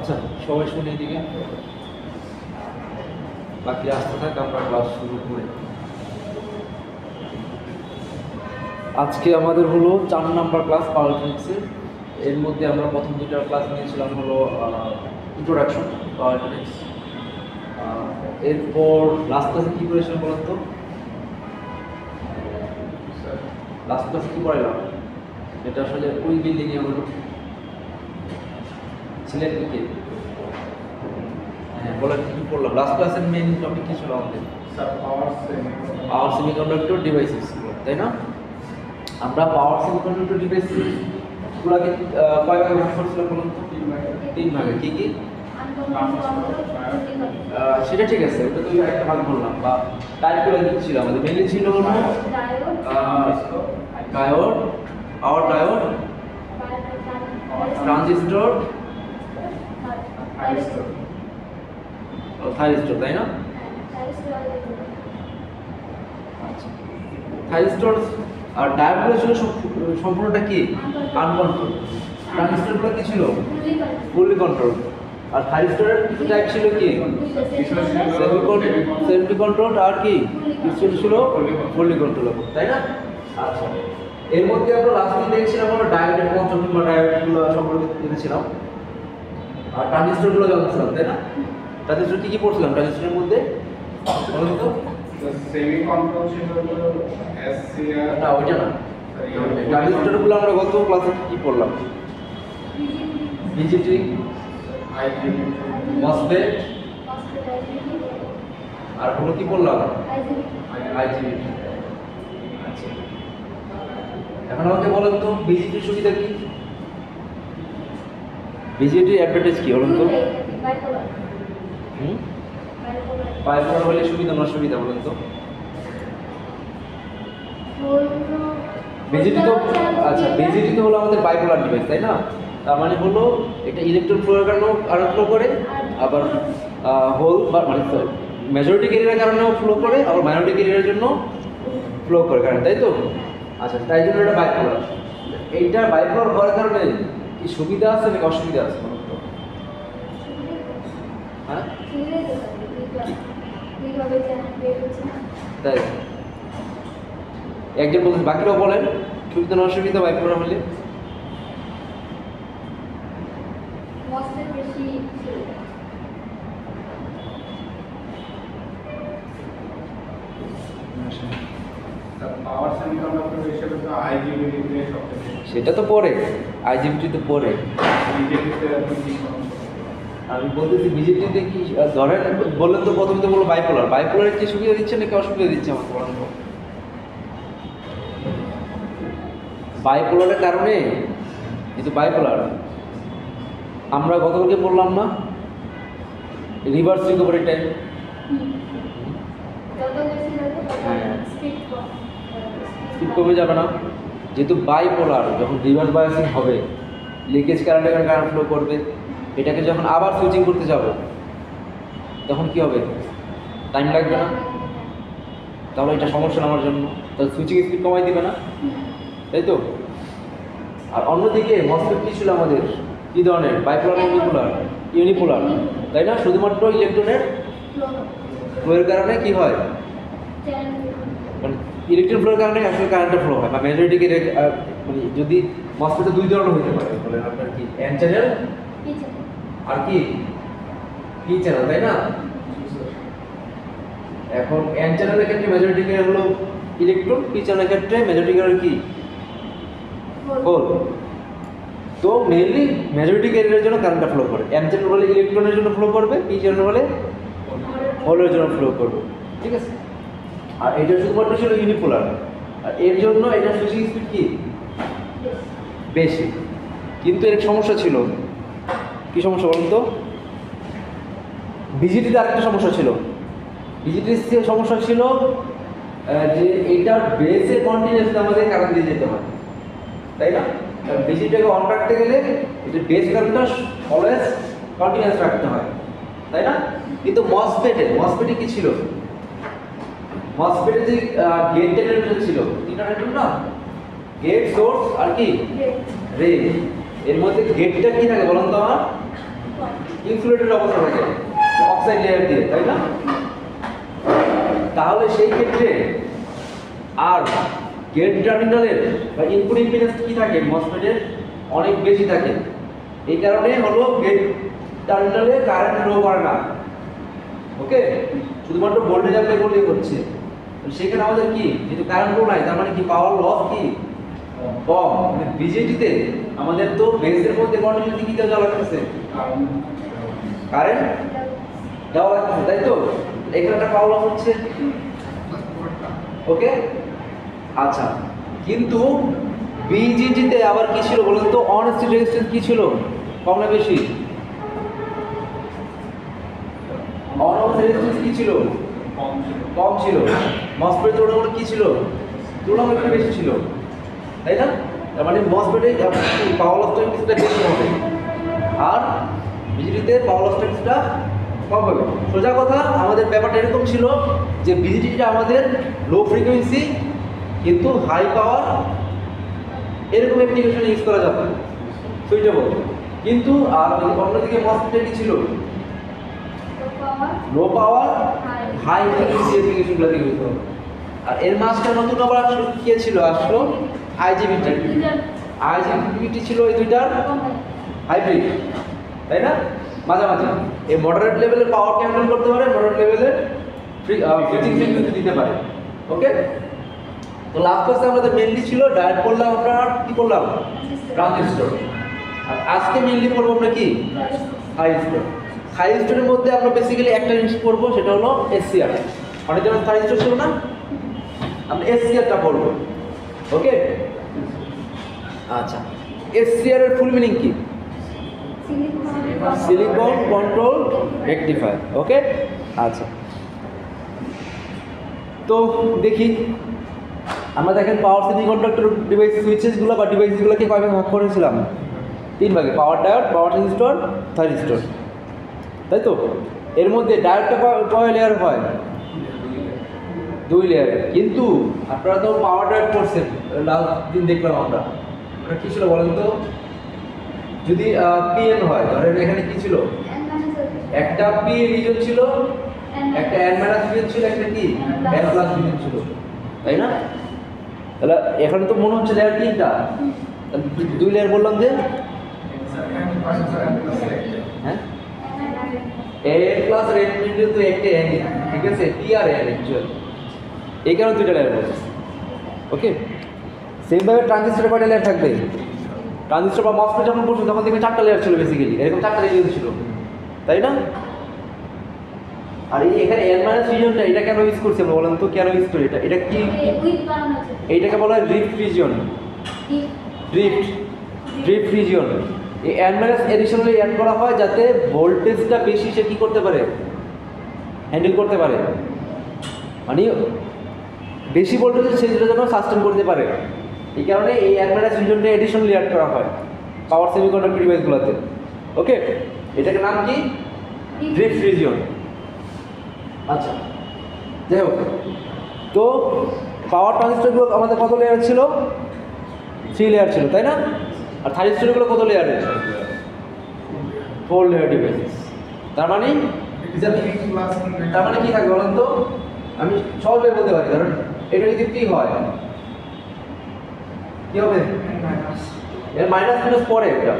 আচ্ছা সবাই শুনে এদিকে, বাকি আসতে থাক, আমরা ক্লাস শুরু করি। আজকে আমাদের হলো 4 নাম্বার ক্লাস পাওয়ার ইলেকট্রনিক্সের। এর মধ্যে আমরা প্রথম দুটো ক্লাস নিয়েছিলাম হলো ইন্ট্রোডাকশন পাওয়ার ইলেকট্রনিক্স। এরপর লাস্ট ক্লাসে কী করেছিলাম বলেন তো? লাস্ট ক্লাসে কী পড়াইলাম? এটা আসলে ওই বিল্ডিংয়ে হলো ছিলেন কে? হ্যাঁ বলেন কী পড়লাম? লাস্ট ক্লাসের মেইন টপিক কী ছিল আমাদের? পাওয়ার সেমিকন্ডাক্টর ডিভাইসেস, তাই না? আমরা পাওয়ার সেমিকন্ডাক্টর ডিভাইসগুলোকে কয় ভাগে ভাগ করছিলাম বলুন তো? 3 ভাগে। কী কী? সেটা ঠিক আছে, ওটা তো একটা ভাগ বললাম। বা টাইপগুলো কী ছিল আমাদের? মেইনলি ছিল হলো ডায়োড, পাওয়ার ডায়োড, ট্রানজিস্টর, থাইরিস্টর, তাই না? আচ্ছা, থাইরিস্টর আর ডায়োডগুলো ছিল সম্পূর্ণটা কি? আনকন্ট্রোল। ট্রানজিস্টরগুলো কি ছিল? Fully control. আর থাইরিস্টরের কিছু টাইপ ছিল কি? সেমি কন্ট্রোল আর কি কিছু ছিল ফুললি কন্ট্রোল, তাই না? আচ্ছা, এর মধ্যে আমরা লাস্টে দেখছিলাম আমরা ডায়োডের পঞ্চম বা ডায়োডগুলো সম্পর্কে দেখেছিলাম, আর ট্রানজিস্টরগুলো জানছিলাম, তাই না? ট্রানজিস্টর কি কি পড়ছিলাম ট্রানজিস্টরের মধ্যে বলুন তো? সেমি কন্ট্রোল ছিল এসসিআর না ওইটা না, ট্রানজিস্টরগুলো আমরা গত ক্লাসে কি পড়লাম? বিজেটি, আইজিবি, মসফেট, আর হলো কি বললাম? আইজিবি। আচ্ছা, এখন আমাকে বলেন তো বিজেটির সুবিধা কি? বিজেটির অ্যাডভান্টেজ কি বলুন তো? বাইপোলার হলে সুবিধা না সুবিধা বলুন তো? বিজেটি তো আচ্ছা, বিজেটি তো হলো আমাদের বাইপোলার ডিভাইস, তাই না? তার মানে হলো এটা ইলেকট্রন ফ্লোর কারণেও ফ্লো করে, আবার হোল বা মানে মেজরিটি ক্যারিয়ারের কারণেও ফ্লো করে, আবার মাইনরিটি ক্যারিয়ারের জন্য ফ্লো করে কারণ, তাই তো? আচ্ছা, তাই জন্য এটা বাইপোলার। এইটা বাইপোলার হওয়ার কারণে কি সুবিধা আছে নাকি অসুবিধা আছে বলুন তো? হ্যাঁ তাই একজন বলছেন, বাকিরাও বলেন সুবিধা না অসুবিধা বাইপোলার হলে? পাওয়ার সেমিকন্ডাক্টর হিসেবে তো আইজিবি তে সবচেয়ে সেটা তো পরে, আইজিবিটি তো পরে। বিজেপিতে আপনি কি সমস্যা? আমি বলতেছি বিজেপিতে কি ধরেন বললেন তো, প্রথমে তো বলো বাইপোলার। বাইপোলারের কি সুবিধা দিচ্ছে নাকি অসুবিধা দিচ্ছে আমাকে বলেন তো? বাইপোলারের কারণে, কিন্তু বাইপোলার আমরা গতকালকে বললাম না রিভার্স রিকভারি টাইম? স্পিড কমে যাবে না? যেহেতু বাইপোলার, যখন রিভার্স বায়াসিং হবে লিকেজ কারেন্ট এখানে কারেন্ট ফ্লো করবে, এটাকে যখন আবার সুইচিং করতে যাব তখন কি হবে? টাইম লাগবে না? তাহলে এটা সমস্যা না আমার জন্য, তাহলে সুইচিং স্পিড কমাই দিবে না, তাই তো? আর অন্যদিকে মসফেট কি ছিল আমাদের? কী ধরনের? Bipolar, unipolar? ইউনিপোলার, তাই না? শুধুমাত্র ইলেকট্রনের ফ্লোয়ের কারণে কি হয়? মানে ইলেকট্রন ফ্লোর কারণে আসলে কারেন্টের ফ্লো হয়, বা মেজরিটিকে মানে যদি মসফেটে 2 ধরনের হতে পারে, বলেন আপনার কি? এন চ্যানেল আর কি পি চ্যানেল, তাই না? এখন এন চ্যানেলের ক্ষেত্রে মেজরিটিকে হলো ইলেকট্রন, পি চ্যানেলের ক্ষেত্রে মেজরিটিকে কি? হোল। তো মেইনলি মেজরিটি ক্যারিয়ারের জন্য কারেন্টটা ফ্লো করে। এন চ্যানেল হলে ইলেকট্রনের জন্য ফ্লো করবে, পি চ্যানেল হলে হোলের জন্য ফ্লো করবে, ঠিক আছে? আর এটা শুধুমাত্র ছিল ইউনিপোলার, আর এর জন্য এটা সুইচিং স্পিড কি বেশি। কিন্তু এর সমস্যা ছিল, কি সমস্যা বলুন তো? বিজিটিতে আরেকটা সমস্যা ছিল। বিজিটির সমস্যা ছিল যে এইটার বেসে কন্টিনিউয়াসলি আমাদের কারেন্ট দিয়ে যেতে হয়, তাই না? বিজিটিটাকে অন রাখতে গেলে এটা বেস কারেন্টটা অলওয়েজ কন্টিনিউয়াস রাখতে হয়, তাই না? কিন্তু মসফেটে কি ছিল? মসফেটে যে গেট জেনারেটর ছিল, জেনারেটর না, গেট, সোর্স আর কি রেল। এর মধ্যে গেটটা কি থাকে বলুন তো আমার? ইনসুলেটেড অবস্থা থাকে অক্সাইড লেয়ার দিয়ে, তাই না? তাহলে সেই ক্ষেত্রে আর গেট টার্মিনালের বা ইনপুট ইম্পিডেন্স কি থাকে মসফেটের অনেক বেশি থাকে। এই কারণে হলো গেট টার্মিনালে কারেন্ট ফ্লো করে না। ওকে, শুধুমাত্র ভোল্টেজ অ্যাপ্লাই করলেই হচ্ছে। সেখানে আমাদের কি যেহেতু কারেন্ট ফ্লো নাই, তার মানে কি পাওয়ার লস কি কম। মানে বিজেটিতে আমাদের তো বেসের মধ্যে কন্টিনিউটি কি দেওয়া লাগতেছে, কারেন্ট দেওয়া লাগতেছে, তাই তো? এখানে একটা পাওয়ার লস হচ্ছে। ওকে, আচ্ছা, কিন্তু বিজিটিতে আবার কি ছিল বলুন তো? অন স্টেট রেজিস্ট্যান্স কি ছিল, কম না বেশি? অন রেজিস্ট্যান্স কি ছিল? কম ছিল। মসফেট তুলনামূলক কি ছিল? তুলনামূলক একটু বেশি ছিল, তাই না? তার মানে মসফেটে পাওয়ার লসটা কিছুটা বেশি হবে, আর বিজিটিতে পাওয়ার লসটা কিছুটা কম হবে। সোজা কথা, আমাদের ব্যাপারটা এরকম ছিল যে বিজিটিটা আমাদের লো ফ্রিকোয়েন্সি কিন্তু হাই পাওয়ার এরকম অ্যাপ্লিকেশন ইউজ করা যাবে, সুইটেবল। কিন্তু আর অন্যদিকে মসফেটে কি ছিল? লো পাওয়ার হাই ফ্রিকোয়েন্সি অ্যাপ্লিকেশনগুলোতে ইউজ করা। আর এর মাঝখানে নতুন আবার কে ছিল? আসলো আইজিবিটি। আইজিবিটি ছিল এই দুইটার হাইব্রিড, তাই না? মাঝামাঝি এই মডারেট লেভেলের পাওয়ারকে হ্যান্ডেল করতে পারে, মডারেট লেভেলের সুইচিং ফ্রিকোয়েন্সি দিতে পারে। ওকে, তো লাস্ট ক্লাসে আমাদের মেইনলি ছিল ডায়োড পড়লাম, আমরা কি পড়লাম? ট্রানজিস্টর। আর আজকে মেইনলি পড়বো আমরা কি? থাইরিস্টর। থাইরিস্টরের মধ্যে আমরা বেসিক্যালি একটা জিনিস পড়বো, সেটা হলো এসসিআর। অনেক যেমন থাইরিস্টর ছিল না, আমরা এসসিআরটা পড়বো। ওকে, আচ্ছা, এসসিআর এর ফুল মিনিং কি? Silicon control rectifier. ওকে, আচ্ছা, তো দেখি আমরা দেখেন পাওয়ার সেমিকন্ডাক্টর ডিভাইস সুইচেসগুলো বা ডিভাইসগুলোকে কয় ভাগে ভাগ করেছিলাম? 3 ভাগে, পাওয়ার ডায়োড, পাওয়ার ট্রানজিস্টর, থাইরিস্টর, তাই তো? এর মধ্যে ডায়োডটা কয় লেয়ার হয়? 2 লেয়ার। কিন্তু আপনারা তো পাওয়ার ডায়োড করছেন, লাস্ট দিন দেখলাম আমরা, ওটা কী ছিল বলেন তো? যদি পিএন হয়, ধরেন এখানে কি ছিল? একটা পি রিজন ছিল, একটা এন মাইনাস রিজন ছিল, একটা কি এন প্লাস রিজন ছিল, তাই না? তাহলে এখানে তো মনে হচ্ছে লেয়ার 3টা, 2 লেয়ার বললাম যে, হ্যাঁ, এন প্লাস এন রিজন তো একটা এন, ঠিক আছে? পি আর এন অ্যাকচুয়ালি, এই কারণে 2টা লেয়ার বলছে। ওকে, সেমভাবে ট্রানজিস্টরে কয়টা লেয়ার থাকবে? ট্রানজিস্টর বা মসফেট যখন পড়ছো তখন দেখবেন 4টা লেয়ার ছিল বেসিক্যালি, এরকম 4টা রিজন ছিল, তাই না? আর এই এখানে এন মাইনাস রিজনটা এটা কেন ইউজ করছি আমরা বলেন তো? কেন ইউজ করি এটা? এটা কি? এইটাকে বলা হয় ড্রিফট রিজন। ড্রিফট রিজন এই এন মাইনাস এডিশনালি অ্যাড করা হয় যাতে ভোল্টেজটা বেশি সে কী করতে পারে? হ্যান্ডেল করতে পারে, মানে বেশি ভোল্টেজ সেটা যেন সাস্টেন করতে পারে। এই কারণে এই এন মাইনাস রিজনটা এডিশনালি অ্যাড করা হয় পাওয়ার সেমিকন্ডাক্টর ডিভাইসগুলোতে। ওকে, এটাকে নাম কি? Drift reason. আচ্ছা, যাই হোক, তো পাওয়ার ট্রানজিস্টরগুলো আমাদের কত লেয়ার ছিল? 3 লেয়ার ছিল, তাই না? আর থাইরিস্টরগুলো কত লেয়ারের? 4 লেয়ার ডিভাইস। তার মানে কি থাকবে বলেন তো? আমি সহজে বলতে পারি, কারণ এটা যদি পি হয় কি হবে? এর মাইনাস মাইনাস পরে এটা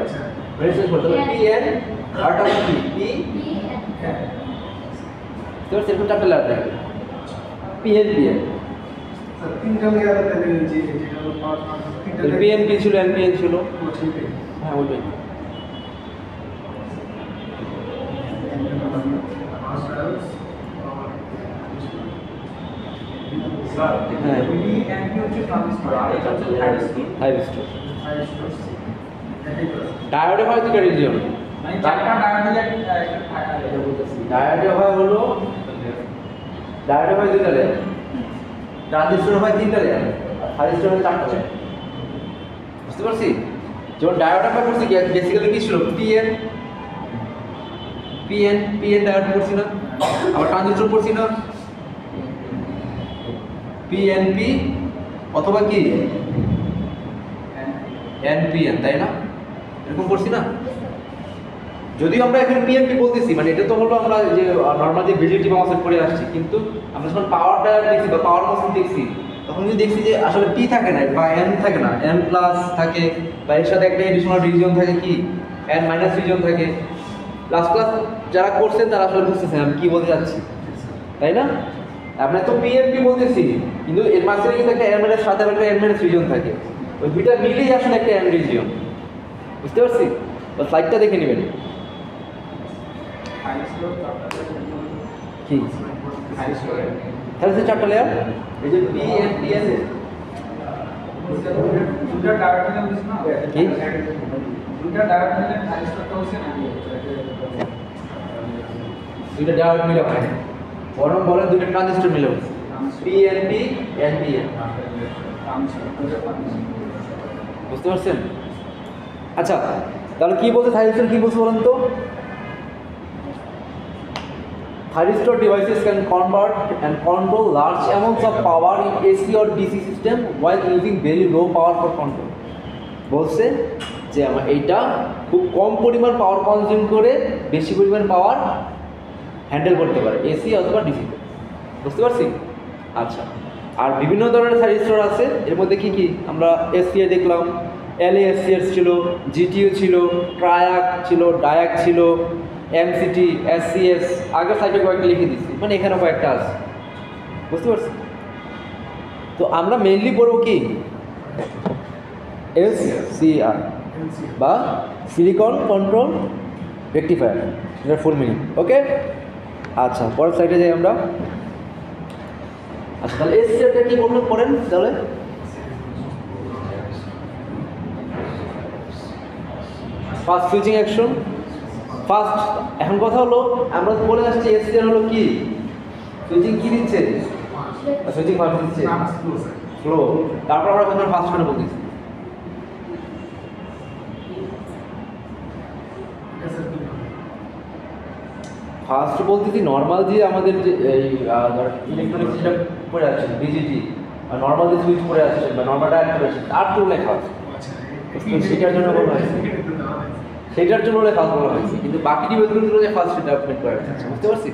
মাইনাস পড়তে হবে পি এন আরটা কি পি তো সেরকম 4টা লেয়ার থাকবে পি এন স্যার 3টা লেয়ার থাকে যে যেটা হলো power transfer. P N P ছিল, এন পি এন ছিল, হ্যাঁ ওইটাই। হ্যাঁ, থাইরিস্টর। ডায়োডে হয় 2টা রিজন, ডায়োডে হয় হলো ডায়োডে হয় 2টা লেয়ার, ট্রানজিস্টর হয় 3টা লেয়ার, আর থাইরিস্টর হয় 4টা লেয়ার। বুঝতে পারছি? যেমন ডায়োড আমরা করছি কি বেসিক্যালি কি ছিল? পিএন পিএন পিএন ডায়োড করছি না, আবার ট্রানজিস্টর করছি না পিএনপি অথবা কি এনপিএন, তাই না? এরকম করছি না? যদিও আমরা এখন পিএমপি বলতেছি, মানে এটা তো হলো আমরা যে নর্মাল যে ভিজিটিভ মসফেট করে আসছি, কিন্তু আমরা যখন পাওয়ার ডায়োড দেখছি বা পাওয়ার মসফেট দেখছি, তখন যদি দেখছি যে আসলে পি থাকে না বা এন থাকে না, এন প্লাস থাকে, বা এর সাথে একটা এডিশনাল রিজিয়ন থাকে, কি এন মাইনাস রিজিয়ন থাকে। প্লাস প্লাস যারা করছেন তারা আসলে বুঝতেছেন আমি কি বলতে যাচ্ছি, তাই না? আমরা তো পিএমপি বলতেছি, কিন্তু এর মাঝখানে কিন্তু একটা এন মাইনাস সাথে একটা এন মাইনাস রিজিয়ন থাকে, ওই দুইটা মিলেই আসলে একটা এন রিজিয়ন। বুঝতে পারছি? বা স্লাইডটা দেখে নেবেন। কি তাহলে সে চারটা লেয়ার, এই যে পি এন পি এন কি দুইটা ডায়োড মিলে হয়, বরং বলে দুইটা ট্রানজিস্টর মিলে হচ্ছে পিএনপি এনপিএন। বুঝতে পারছেন? আচ্ছা, তাহলে কি বলছে থাইরিস্টর, কি বলছে বলেন তো? Thyristor devices can convert and control large amounts of power in AC or DC system while using very low power for control. বলছে যে আমরা এইটা খুব কম পরিমাণ পাওয়ার কনজিউম করে বেশি পরিমাণ পাওয়ার হ্যান্ডেল করতে পারে এসি অথবা ডিসিতে। বুঝতে পারছি? আচ্ছা, আর বিভিন্ন ধরনের থাইরিস্টর আছে, এর মধ্যে কি কি আমরা এসসিআই দেখলাম, এলএএসসিএস ছিল, জিটিইউ ছিল, ট্রায়াক ছিল, ডায়াক ছিল, এমসিটি, এসসিএস, আগের সাইডে কয়েকটা লিখে দিচ্ছি, মানে এখানে কয়েকটা আছে। বুঝতে পারছি? তো আমরা মেইনলি পড়বো কি এসসিআর বা সিলিকন কন্ট্রোল রেকটিফায়ার, এটা ফুল মিনিং। ওকে, আচ্ছা পরের সাইডে যাই আমরা। আচ্ছা, তাহলে এসসিআরটা কি বলবেন পড়েন তাহলে। First switching action, first. এখন কথা হলো আমরা বলে আসছি এসসিআর হলো কি, সুইচিং কি দিচ্ছে, সুইচিং ভাবে দিচ্ছে ফ্লো, তারপর আমরা এখন ফার্স্ট করে বলতেছি। ফার্স্ট বলতেছি নর্মাল যে আমাদের যে এই ইলেকট্রনিক সিস্টেম পড়ে আছে বিজিটি, আর নর্মাল যে সুইচ পড়ে আসছে বা নর্মাল ডায়োড পড়ে আসছে তার টুল লেখা আছে, সেটার জন্য বলা হয়েছে, সেটার জন্য ফার্স্ট বলা হয়েছে, কিন্তু বাকি ডিভাইসগুলো যে ফার্স্ট ডেভেলপমেন্ট করা হয়েছে। বুঝতে পারছি?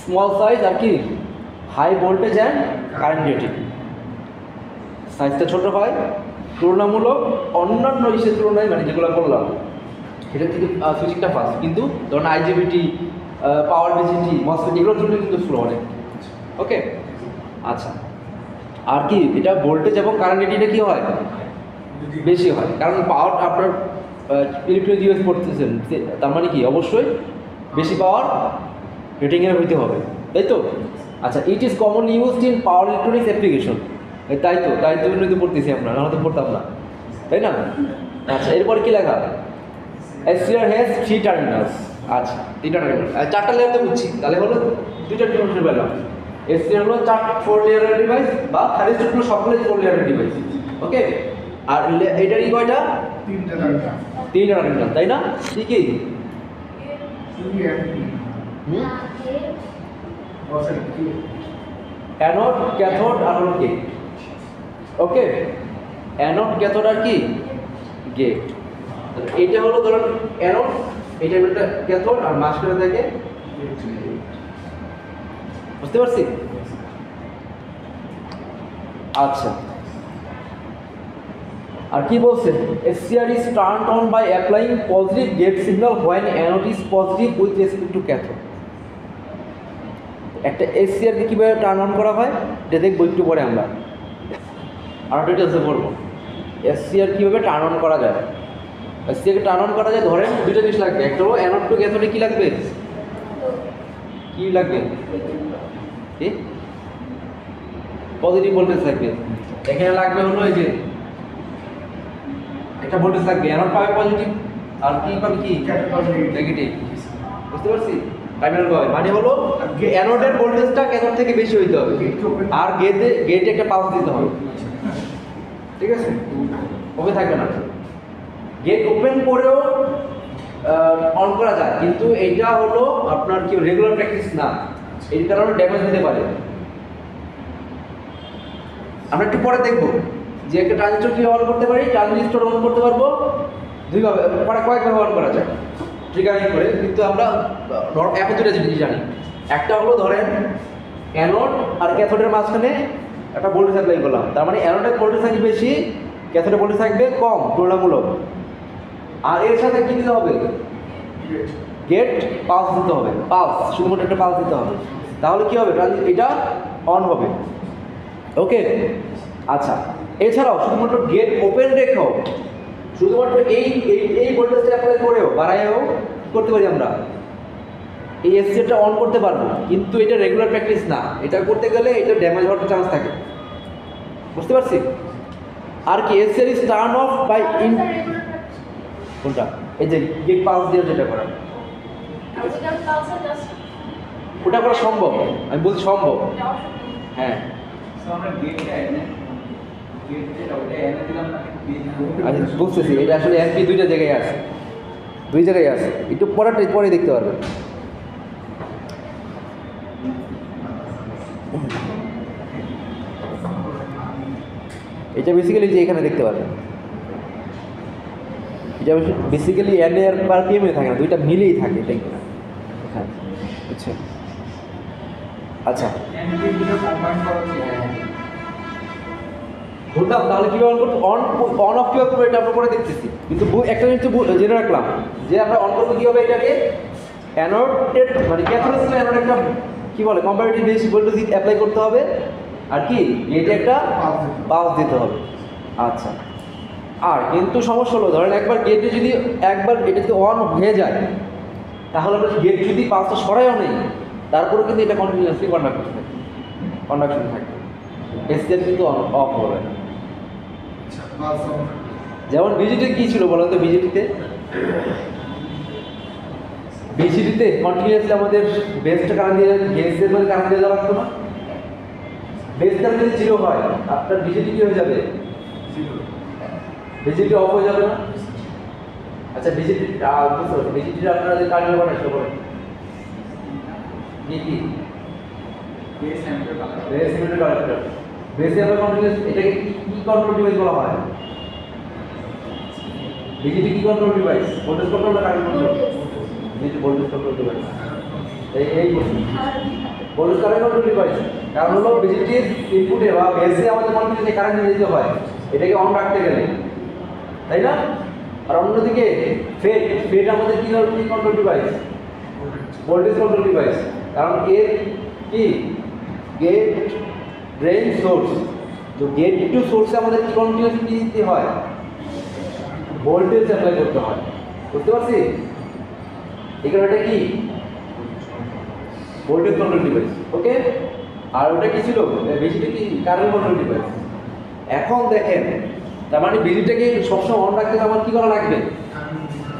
স্মল সাইজ আর কি high voltage and current rating, সাইজটা ছোট হয় তুলনামূলক অন্যান্য ইসের তুলনায়, মানে যেগুলো বললাম সেটার থেকে সুইচিংটা ফাস্ট, কিন্তু ধরুন আইজিবিটি, পাওয়ার ভিজিটি, মসফেট এগুলোর জন্য কিন্তু স্লো অনেক। ওকে, আচ্ছা, আর কি এটা ভোল্টেজ এবং কারেন্ট রেটিংটা কী হয় বেশি হয়, কারণ পাওয়ার আপনার ইলেকট্রনিক ডিভাইস পড়তেছেন, তার মানে কি অবশ্যই বেশি পাওয়ার রেটিংয়ের হইতে হবে, তাই তো? আচ্ছা, it is common used in power electronics application, তাই তো, তাই জন্যই তো পড়তেছি আমরা, নাহলে তো পড়তাম না, তাই না? আচ্ছা, এরপর কি লেখা? SCR has 3 terminals. আচ্ছা, 3টা টার্মিনাল, 4টা লেয়ার তো বুঝছি, তাহলে হলো 2টা ডিভাইসের বেলা। এসসিআর হলো 4 লেয়ারের ডিভাইস, বা থাইরিস্টরগুলো সবগুলোই 4 লেয়ারের ডিভাইস। ওকে, আর এটারই কয়টা? 3টা টার্মিনাল, তাই না? ঠিকই। অ্যানোড, ক্যাথোড আর হলো গেট। ওকে, অ্যানোড, ক্যাথোড আর কি গেট। এইটা হলো ধরুন অ্যানোড, এইটা একটা ক্যাথোড, আর মাঝখানে থাকে। বুঝতে পারছি? আচ্ছা, আর কি বলছে? SCR is turned on by applying positive gate signal when anode is positive with respect to cathode. একটা SCR কে কিভাবে টার্ন অন করা হয় এটা দেখবো একটু পরে আমরা, আর ডিটেলসে বলবো SCR কিভাবে টার্ন অন করা যায়। SCR কে টার্ন অন করা যায়, ধরেন দুটো জিনিস লাগবে, একটা হলো অ্যানোড টু ক্যাথোডে কি লাগবে, কি লাগবে, কি পজিটিভ ভোল্টেজ লাগবে। এখানে লাগবে হলো এই যে একটা ভোল্টেজ লাগবে, অ্যানোড পাবে পজিটিভ, আর কি পাবে কি নেগেটিভ। বুঝতে পারছি? টার্মিনাল পাবে মানে হলো অ্যানোডের ভোল্টেজটা ক্যাথোড থেকে বেশি হইতে হবে, আর গেটে একটা পালস দিতে হবে। ঠিক আছে, ওকে থাকবে না। গেট ওপেন করেও অন করা যায়, কিন্তু এইটা হলো আপনার কি রেগুলার প্র্যাকটিস না, এই কারণে ড্যামেজ দিতে পারে। আমরা একটু পরে দেখবো যে একটা ট্রানজিস্টর কীভাবে অন করতে পারি। ট্রানজিস্টর অন করতে পারবো দুইভাবে, কয়েকভাবে অন করা যায়। ট্রিগারিং করে, কিন্তু আমরা এখন দুটো জিনিস জানি। একটা হলো ধরেন অ্যানোড আর ক্যাথোডের মাঝখানে একটা ভোল্টেজ অ্যাপ্লাই করলাম, তার মানে অ্যানোডের ভোল্টেজ থাকবে বেশি, ক্যাথোডের ভোল্টেজ থাকবে কম তুলনামূলক। আর এর সাথে কী দিতে হবে? গেট পালস দিতে হবে, পালস, শুধুমাত্র একটা পালস দিতে হবে, তাহলে কী হবে? এটা অন হবে। ওকে, আচ্ছা, এছাড়াও শুধুমাত্র গেট ওপেন রেখেও, শুধুমাত্র এই ভোল্টেজটা অ্যাপ্লাই করেও বাড়াইও করতে পারি আমরা, এই এসসিটা অন করতে পারবো, কিন্তু এটা রেগুলার প্র্যাকটিস না, এটা করতে গেলে এটা ড্যামেজ হওয়ার চান্স থাকে। বুঝতে পারছি? আর কি SC is turn off by in কোনটা? এই যে গেট পালস দিয়ে যেটা করা, ওটা করা সম্ভব, আমি বলছি সম্ভব। হ্যাঁ, আচ্ছা বুঝতেছি, এটা আসলে এমপি দুইটা জায়গায় আছে, দুই জায়গায় আছে, একটু পরে দেখতে পারবেন। এটা বেসিক্যালি যে এখানে দেখতে পারবেন, এটা বেসিক্যালি এন এর পার পিএমে থাকে না, দুইটা মিলেই থাকে, এটাই হ্যাঁ, আচ্ছা আচ্ছা বলতাম তাহলে কীভাবে অন করবো, অন অফ কীভাবে করবো এটা আমরা পরে দেখতেছি, কিন্তু একটা জিনিস জেনে রাখলাম যে আমরা অন করবো কীভাবে এটাকে, অ্যানোডেড মানে ক্যাথোডের সাথে অ্যানোড একটা কী বলে কম্পারেটিভ বেস ভোল্টেজ অ্যাপ্লাই করতে হবে, আর কি গেটে একটা পালস দিতে হবে। আচ্ছা, আর কিন্তু সমস্যা হলো ধরেন একবার গেটে যদি একবার এটা যদি অন হয়ে যায়, তাহলে আমরা গেট যদি পালসটা সরাইও নেই, তারপরে কিন্তু এটা কন্টিনিউয়াসলি কন্ডাকশন থাকবে, এসসিএল কিন্তু অফ হবে না। যেমন বিজিটি কী ছিল বলেন তো? বিজিটিতে কন্টিনিউয়াসলি আমাদের বেসটা কারেন্ট দিয়ে গেসের মধ্যে কারেন্ট দিয়ে দেওয়া লাগতো না? বেস কারেন্ট যদি জিরো হয়, আপনার বিজিটি কী হয়ে যাবে? বিজিটি অফ হয়ে যাবে না? আচ্ছা, বিজিটির আপনারা যে কারেন্ট ব্যবহার আসলে বলেন কি? বেসে আমরা কন্টিনিউয়াস এটাকে কি কন্ট্রোল ডিভাইস বলা হয়? বিজিটি কি কন্ট্রোল ডিভাইস? ভোল্টেজ কন্ট্রোল না current control? BJT voltage control device. এই ভোল্টেজ কারেন্ট কন্ট্রোল ডিভাইস, কারণ হলো বিজিটির ইনপুটে বা বেসে আমাদের কন্টিনিউয়াসলি কারেন্ট নিয়ে যেতে হয় এটাকে অন রাখতে গেলে, তাই না? আর অন্যদিকে ফেড আমাদের কি control device? Voltage control device, কারণ এর কি গেট ড্রেন সোর্স, তো গেট টু সোর্সে আমাদের কি কন্টিনিউয়াসলি কি দিতে হয়? ভোল্টেজ অ্যাপ্লাই করতে হয়। বুঝতে পারছি? এখানে এটা কি ভোল্টেজ কন্ট্রোল ডিভাইস। ওকে, আর ওটা কি ছিল? বেশিটা কি কারেন্ট কন্ট্রোল ডিভাইস। এখন দেখেন, তার মানে বিজিটাকে সবসময় অন রাখতে আমার কী করা লাগবে?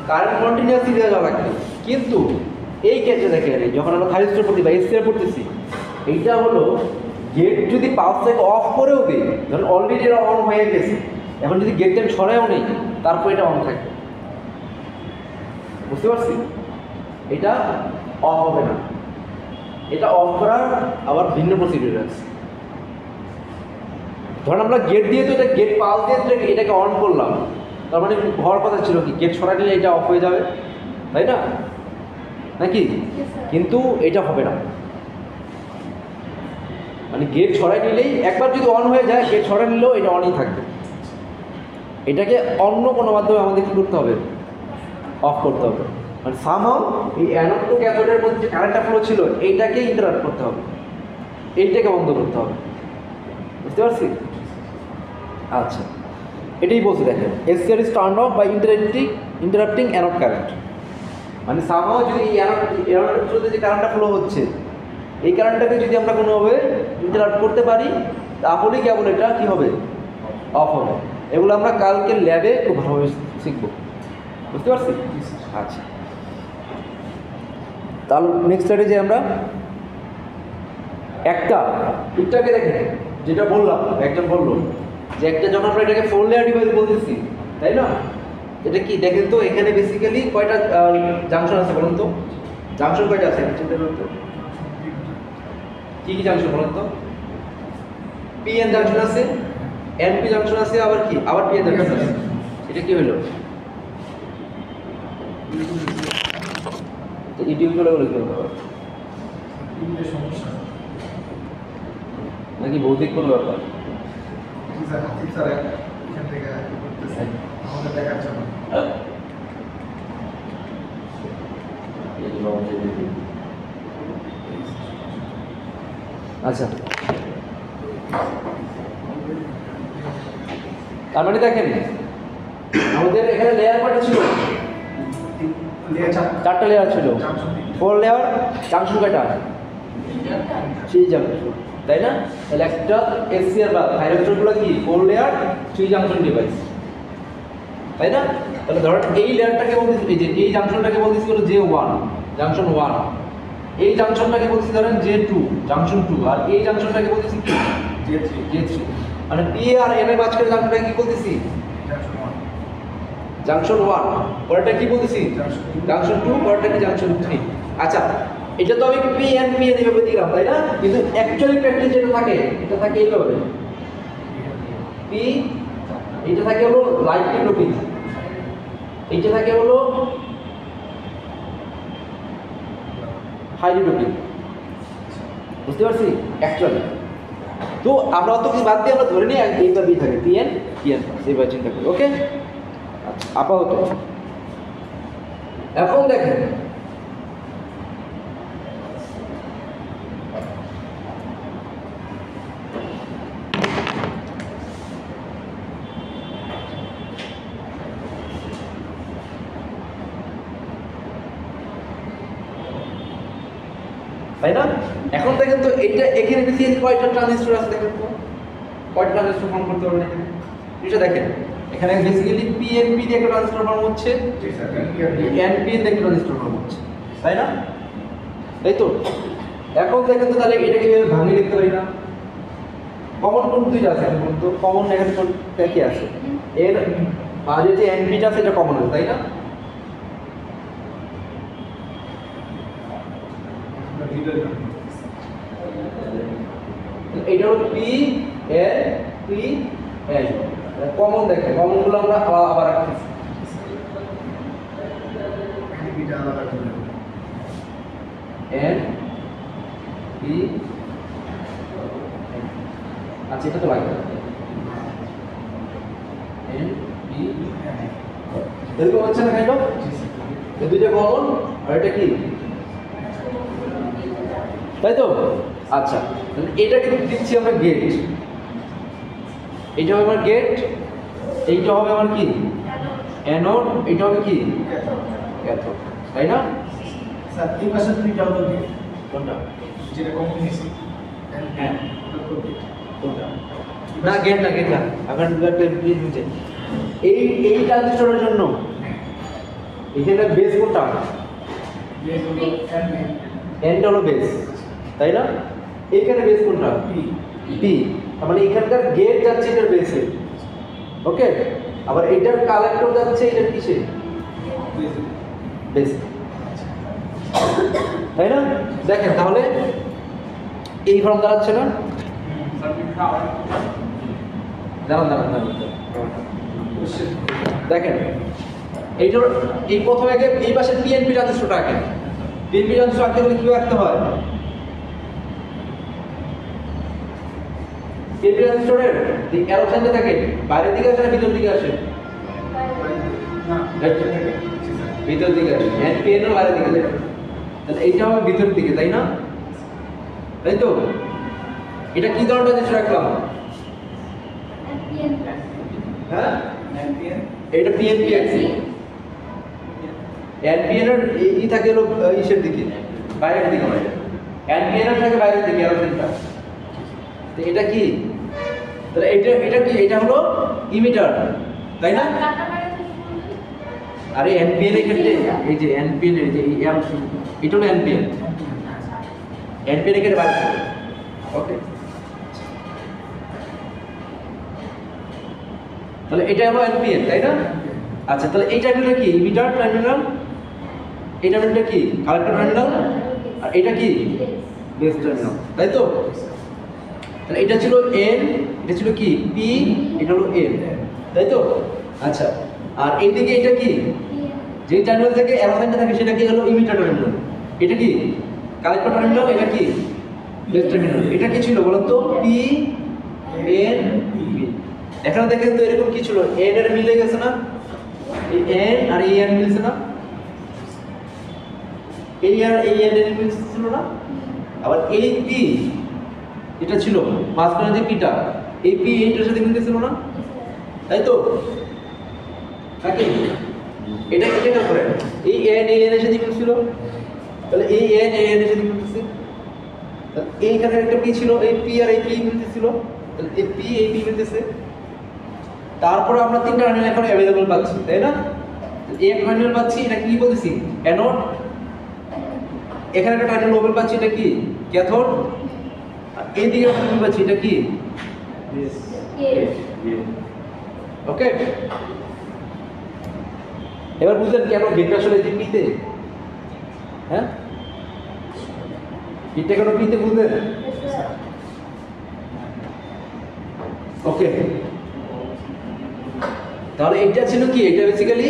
কারেন্ট কন্টিনিউয়াসলি দেওয়া লাগবে। কিন্তু এই ক্ষেত্রে দেখেন, যখন আমরা থাইরিস্টার পড়ছি বা এসসিআর পড়তেছি, এইটা হলো গেট যদি পালসটাকে অফ করেও দিই, ধরুন অলরেডি এটা অন হয়ে গেছে, এখন যদি গেটটা আমি সরাইও নেই, তারপর এটা অন থাকবে। বুঝতে পারছি? এটা অফ হবে না, এটা অফ করার আবার ভিন্ন প্রসিডিউর আছে। ধরুন আমরা গেট দিয়ে তো এটা গেট পালস দিয়ে এটাকে অন করলাম, তার মানে হওয়ার কথা ছিল কি গেট সরাই নিলে এটা অফ হয়ে যাবে, তাই না? নাকি? কিন্তু এটা হবে না, মানে গেট সরাই নিলেই একবার যদি অন হয়ে যায়, গেট সরাই নিলেও এটা অনই থাকবে। এটাকে অন্য কোনো মাধ্যমে আমাদের কী করতে হবে? অফ করতে হবে। মানে সামহাউ এই অ্যানোড টু ক্যাথোডের মধ্যে যে কারেন্টটা ফ্লো ছিল এইটাকে ইন্টারাপ্ট করতে হবে, এইটাকে বন্ধ করতে হবে। বুঝতে পারছি? আচ্ছা, এটাই বলছি দেখেন, SCR is turn off by interrupting anode current. মানে সামহাউ যদি এই অ্যানোডের থ্রুতে যে কারেন্টটা ফ্লো হচ্ছে, এই কারেন্টটাকে যদি আমরা কোনোভাবে ইন্টারাপ্ট করতে পারি, তাহলেই কেবল এটা কী হবে? অফ হবে। এগুলো আমরা কালকে ল্যাবে খুব ভালোভাবে শিখব। বুঝতে পারছি? আচ্ছা, তাহলে নেক্সট স্লাইডে যে আমরা একটাকে দেখেন, যেটা বললাম, একজন বললো যে একটা যখন আমরা এটাকে 4 লেয়ার ডিভাইস বলতেছি, তাই না? এটা কি দেখেন তো, এখানে বেসিক্যালি কয়টা জাংশন আছে বলুন তো? জাংশন কয়টা আছে চিন্তা করুন তো, কী কী জাংশন বলুন তো? পিএন জাংশন আছে, এনপি জাংশন আছে, আবার কি আবার পিএন জাংশন আছে। এটা কি হলো? ইউটিউব চলে গেলে কি হবে? তিনটে সমস্যা নাকি ভৌতিক কোনো ব্যাপার? স্যার হাসিফ স্যার এখান থেকে করতেছে আমাদের দেখার জন্য আচ্ছা, তার মানে দেখেন আমাদের এখানে লেয়ার কয়টা ছিল? চারটা লেয়ার ছিল। 4 লেয়ার, জাংশন কয়টা? 3 জাংশন, তাই না? তাহলে একটা এসসিআর বা থাইরয়েডগুলো কি 4 লেয়ার 3 জাংশন ডিভাইস, তাই না? তাহলে ধরেন এই লেয়ারটাকে বলতেছি, এই যে এই জাংশনটাকে বলতেছি হলো J1 জাংশন 1, এই জাংশনটাকে বলতেছি ধরেন J2 জাংশন 2, আর এই জাংশনটাকে বলতেছি কি J3। মানে P আর M এর মাঝখানে জাংশনটাকে কি বলতেছি? জাংশন 1। পরেরটা কি বলতেছি? জাংশন 2, পরেরটা কি জাংশন 3। আচ্ছা, এটা তো আমি PN এইভাবে দিলাম, তাই না? কিন্তু অ্যাকচুয়ালি প্র্যাকটিস যেটা থাকে এটা থাকে এইভাবে, P এটা থাকে হলো লাইটলি ডোপিং, এইটা থাকে হলো হাইলি ডোপিং। বুঝতে পারছি? অ্যাকচুয়ালি তো আমরা অত কিছু বাদ দিয়ে আমরা ধরে নিই এইভাবেই থাকে PN সেইভাবে চিন্তা করি। ওকে, আচ্ছা আপাতত এখন দেখেন তাই না? এখন দেখেন তো এইটা এখানে বেশি কয়টা ট্রানজিস্টর আছে দেখেন তো, কয়টা ট্রানজিস্টর ফর্ম করতে পারবেন এখানে? এটা দেখেন এখানে বেসিক্যালি PNP দিয়ে একটা ট্রানজিস্টর ফর্ম হচ্ছে, NPN দিয়ে একটা ট্রানজিস্টর ফর্ম হচ্ছে, তাই না? তাই তো এখন দেখেন তো তাহলে এটাকে ভাঙিয়ে লিখতে পারি না? কমন কোন দুইটা আছে এখন তো? কমন এখানে কোনটা কি আছে? এর মাঝে যে NPটা আছে এটা কমন আছে, তাই না? এটা হলো PNP কমন। দেখেন কমনগুলো আমরা আবার রাখতেছি। NP আচ্ছা এটা তো লাগবে NP এরকম হচ্ছে না? কাইন্ড অফ এই দুইটা কমন আর এটা কি, তাই তো? আচ্ছা, এটা কিন্তু দিচ্ছি আমরা গেট, এইটা হবে আমার গেট, এইটা হবে আমার কি অ্যানোড, এইটা হবে কি ক্যাথোড, তাই না? স্যার এই পাশে দুইটা হলো কি কোনটা? যেটা কমন নিয়েছি হ্যাঁ কোনটা? না গেট না, গেট না, এখন একটা প্লিজ বুঝে এই ট্রানজিস্টরের জন্য এখানে বেস কোনটা? এনটা হলো বেস, তাই না? এইখানে বেস কোনটা? পি। তার মানে এখানকার গেট যাচ্ছে এটার বেসে, ওকে। আবার এটার কালেক্টর যাচ্ছে এটার কিসে? বেসে, তাই না? দেখেন তাহলে এই ফর্ম দাঁড়াচ্ছে না? দাঁড়ান দেখেন এইটার এই প্রথমে আগে এই পাশে পিএনপি ট্রানজিস্টরটা আঁকেন। পিএনপি ট্রানজিস্টর আঁকতে হলে কীভাবে আঁকতে হয়? পিএনপি ট্রানজিস্টরের অ্যারো সাইনটা থাকে বাইরের দিকে আসে না ভিতর দিকে আসে? ভিতর দিকে আসে। এনপিএন এর বাইরের দিকে যায়, তাহলে এইটা হবে ভিতরের দিকে, তাই না? তাই তো? এটা কি ধরনের ট্রানজিস্টর রাখলাম? হ্যাঁ এটা পিএনপি আছে। এনপিএন এর ই থাকে হলো ইসের দিকে, বাইরের দিকে। এনপিএন এর থাকে বাইরের দিকে অ্যারো সাইনটা। তো এটা কি? তাহলে এটা কি? এটা হলো ইমিটার, তাই না? আরে এনপিএন এর ক্ষেত্রে এই যে এনপিএন এর যে এটা হলো এনপিএন। এনপিএন এর ক্ষেত্রে বাইরে থাকে, ওকে। তাহলে এটা হলো এনপিএন, তাই না? আচ্ছা, তাহলে এইটা হলো কি? Emitter terminal. এটা হলো কি? Collector terminal. আর এটা কি? বেস টার্মিনাল, তাই তো? তাহলে এটা ছিল এন, এটা ছিল কি? পি, এটা হলো এন, তাই তো? আচ্ছা, আর এইদিকে এটা কি? যে টার্মিনাল থেকে অ্যারো সাইনটা থাকে সেটা কি হলো ইমিটার টার্মিনাল। এটা কি কালেক্টর টার্মিনাল, এটা কি বেস টার্মিনাল। এটা কি ছিল বলুন তো? P N P. এখানে দেখেন তো এরকম কি ছিল, এন এর মিলে গেছে না, এই এন আর এই এন মিলছে না, এই আর এই এন এর মিলছিল না। আবার এই পি এটা ছিল মাঝখানে যে পিটা, এই পি এইটার সাথে মিলতেছিল না, তাই তো নাকি? এটা এটা করে এই এন এই এন এর সাথে মিলছিল, তাহলে এই এন এই এন এর সাথে মিলতেছে। তাহলে এইখানে একটা পি ছিল, এই পি আর এই পি মিলতেছিল, তাহলে এই পি এই পি মিলতেছে। তারপরে আমরা তিনটা টার্মিনাল এখন अवेलेबल পাচ্ছি, তাই না? এই টার্মিনাল পাচ্ছি, এটা কি বলতেছি? অ্যানোড। এখানে একটা টার্মিনাল ওপেন পাচ্ছি, এটা কি ক্যাথোড। আর এইদিকে একটা টার্মিনাল পাচ্ছি, এটা কি ওকে। এবার বুঝলেন কেন গেটটা আসলে যে পিতে, হ্যাঁ গেটটা কেন পিতে, বুঝলেন? ওকে, তাহলে এটা ছিল কি, এটা basically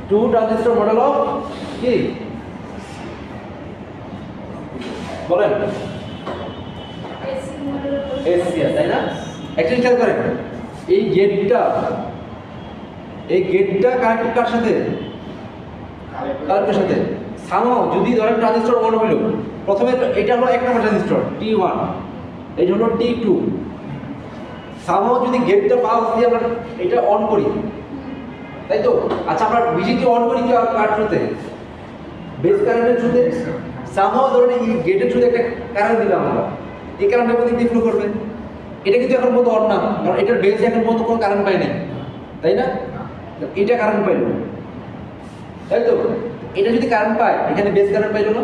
two transistor model of কি বলেন? এসসিআর, তাই না? একটা খেয়াল করেন, এই গেটটা কানেক্টেড কার সাথে? কারেন্টের সাথে। সামহাও যদি ধরেন ট্রানজিস্টর অন হইল, প্রথমে এটা হলো এক নম্বর ট্রানজিস্টর T1, এটা হলো T2। সামহাও যদি গেটটা পাস দিয়ে আমরা এটা অন করি, তাই তো? আচ্ছা, আমরা বিজিটি অন করি কার থ্রুতে? বেস কারেন্টের থ্রুতে। সামহাও ধরেন এই গেটের থ্রুতে একটা কারেন্ট দিলাম আমরা, এই কারেন্টের মধ্যে দিয়ে ফ্লো করবে। এটা কিন্তু এখন পর্যন্ত অন না, কারণ এটার বেস এখন পর্যন্ত কোনো কারেন্ট পায় নাই, তাই না? এটা কারেন্ট পাইলো, তাই তো? এটা যদি কারেন্ট পায়, এখানে বেস কারেন্ট পাইলো না,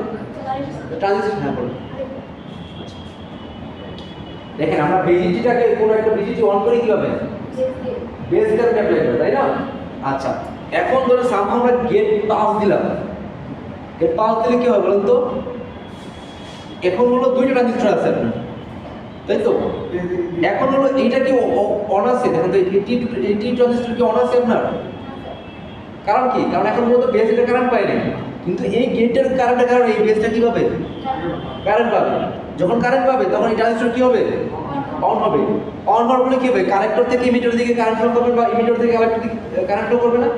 ট্রানজিস্টর। হ্যাঁ বলুন। দেখেন আমরা বিজিটিটাকে কোনো একটা বিজিটি অন করি কিভাবে? বেস কারেন্ট অ্যাপ্লাই করে, তাই না? আচ্ছা, এখন ধরে সামহাও আমরা গেট পাস দিলাম, গেট পাস দিলে কি হবে বলুন তো? এখন হলো দুইটা ট্রানজিস্টর আছে আপনার, তাই তো? এখন হলো এইটা কি অন আছে? দেখুন তো এই টি ট্রানজিস্টর কি অন আছে আপনার? কারণ কি? কারণ এখন পর্যন্ত বেসটা কারেন্ট পায় না, কিন্তু এই গেটের কারেন্টের কারণে এই বেসটা কি পাবে? কারেন্ট পাবে। যখন কারেন্ট পাবে তখন এই ট্রানজিস্টর কি হবে? অন হবে। অন হওয়ার ফলে কি হবে? কালেক্টর থেকে ইমিটার দিকে কারেন্ট ফ্লো করবে, বা ইমিটার থেকে কালেক্টর দিকে কারেন্ট ফ্লো করবে না?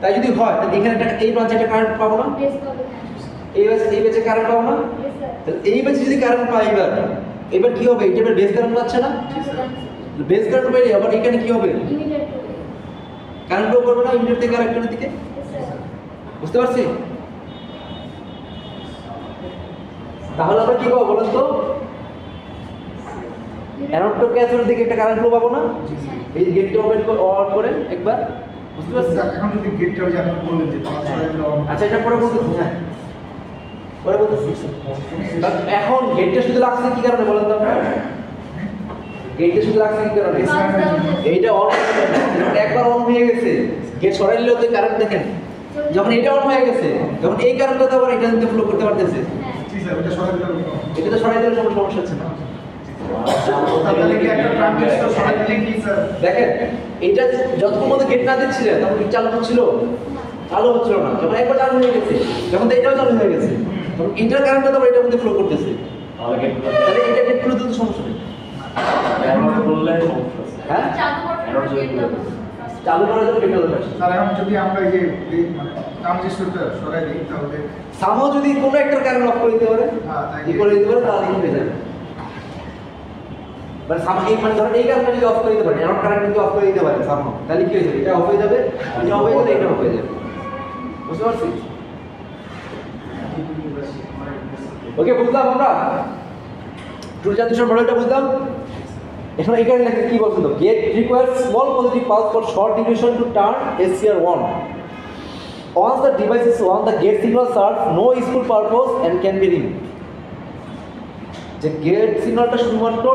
তাই যদি হয় তাহলে এখানে একটা এই ব্রাঞ্চে একটা কারেন্ট পাবো না, এই বেসে কারেন্ট পাবো না। তাহলে এই বেসে যদি কারেন্ট পাই, এবার কি হবে? এটা বেস কারেন্ট পাচ্ছে না, বেস কারেন্ট পাইলে আবার এখানে কি হবে? কারেন্ট ফ্লো করবে না ইমিটার থেকে কালেক্টরের দিকে। বুঝতে পারছি? তাহলে আমরা কি পাবো বলুন তো? অ্যানোড টু ক্যাথোডের দিকে একটা কারেন্ট ফ্লো পাবো না? এই গেটটা ওপেন অন করেন একবার। বুঝতে পারছেন? এখন যদি গেটটা ওই যে আপনি বললেন যে পাঁচ ছয় আচ্ছা, এটা পরে বলতেছি। হ্যাঁ পরে বলতেছি। এখন গেটটা শুধু লাগছে কি কারণে বলেন তো? গেটটা শুধু লাগছে কি কারণে? এইটা অন একবার অন হয়ে গেছে, গেট সরাইলে তো কারেন্ট দেখেন, যখন এটা অন হয়ে গেছে, যখন এই কারেন্টটা তো আবার এটা দিতে ফ্লো করতে পারতেছে। জি স্যার, এটা সরাই দিলে এটা তো সরাই দিলে কোনো সমস্যা হচ্ছে না। তাহলে কি একটা ট্রানজিস্টর সরাই দিলে কি স্যার? দেখেন, এটা যতক্ষণ মধ্যে গেট না দিচ্ছিলেন তখন কি চালু হচ্ছিল? চালু হচ্ছিল না। যখন একবার চালু হয়ে গেছে, যখন তো এটাও চালু হয়ে গেছে, তখন ইন্টার কারেন্টটা তো আবার এটার মধ্যে ফ্লো করতেছে। তাহলে এটা গেট ফ্লো দিতে সমস্যা নেই। হ্যাঁ, চালু করার জন্য গেট দরকার। স্যার এখন যদি আমরা এই যে মানে ট্রানজিস্টরটা সরাই দিই তাহলে সামহাও যদি কোনো একটা কারেন্ট অফ করে দিতে পারে, হ্যাঁ, তাই কি করে দিতে পারে, তাহলে কি হয়ে যাবে? মানে সামহাও এই মানে ধরেন এই কারেন্টটা যদি অফ করে দিতে পারে, এমন কারেন্ট যদি অফ করে দিতে পারে সামহাও, তাহলে কি হয়ে যাবে? এটা অফ হয়ে যাবে, এটা অফ হয়ে গেলে এটা অফ হয়ে যাবে। বুঝতে পারছি? ওকে, বুঝলাম আমরা টু ট্রানজিস্টর মডেলটা বুঝলাম। এখন এখানে লেখা কি বলছেন তো? Gate requires small positive pulse for short duration to turn SCR on. Once the device is on, the gate signal serves no useful purpose and can be removed. যে গেট সিগন্যালটা শুধুমাত্র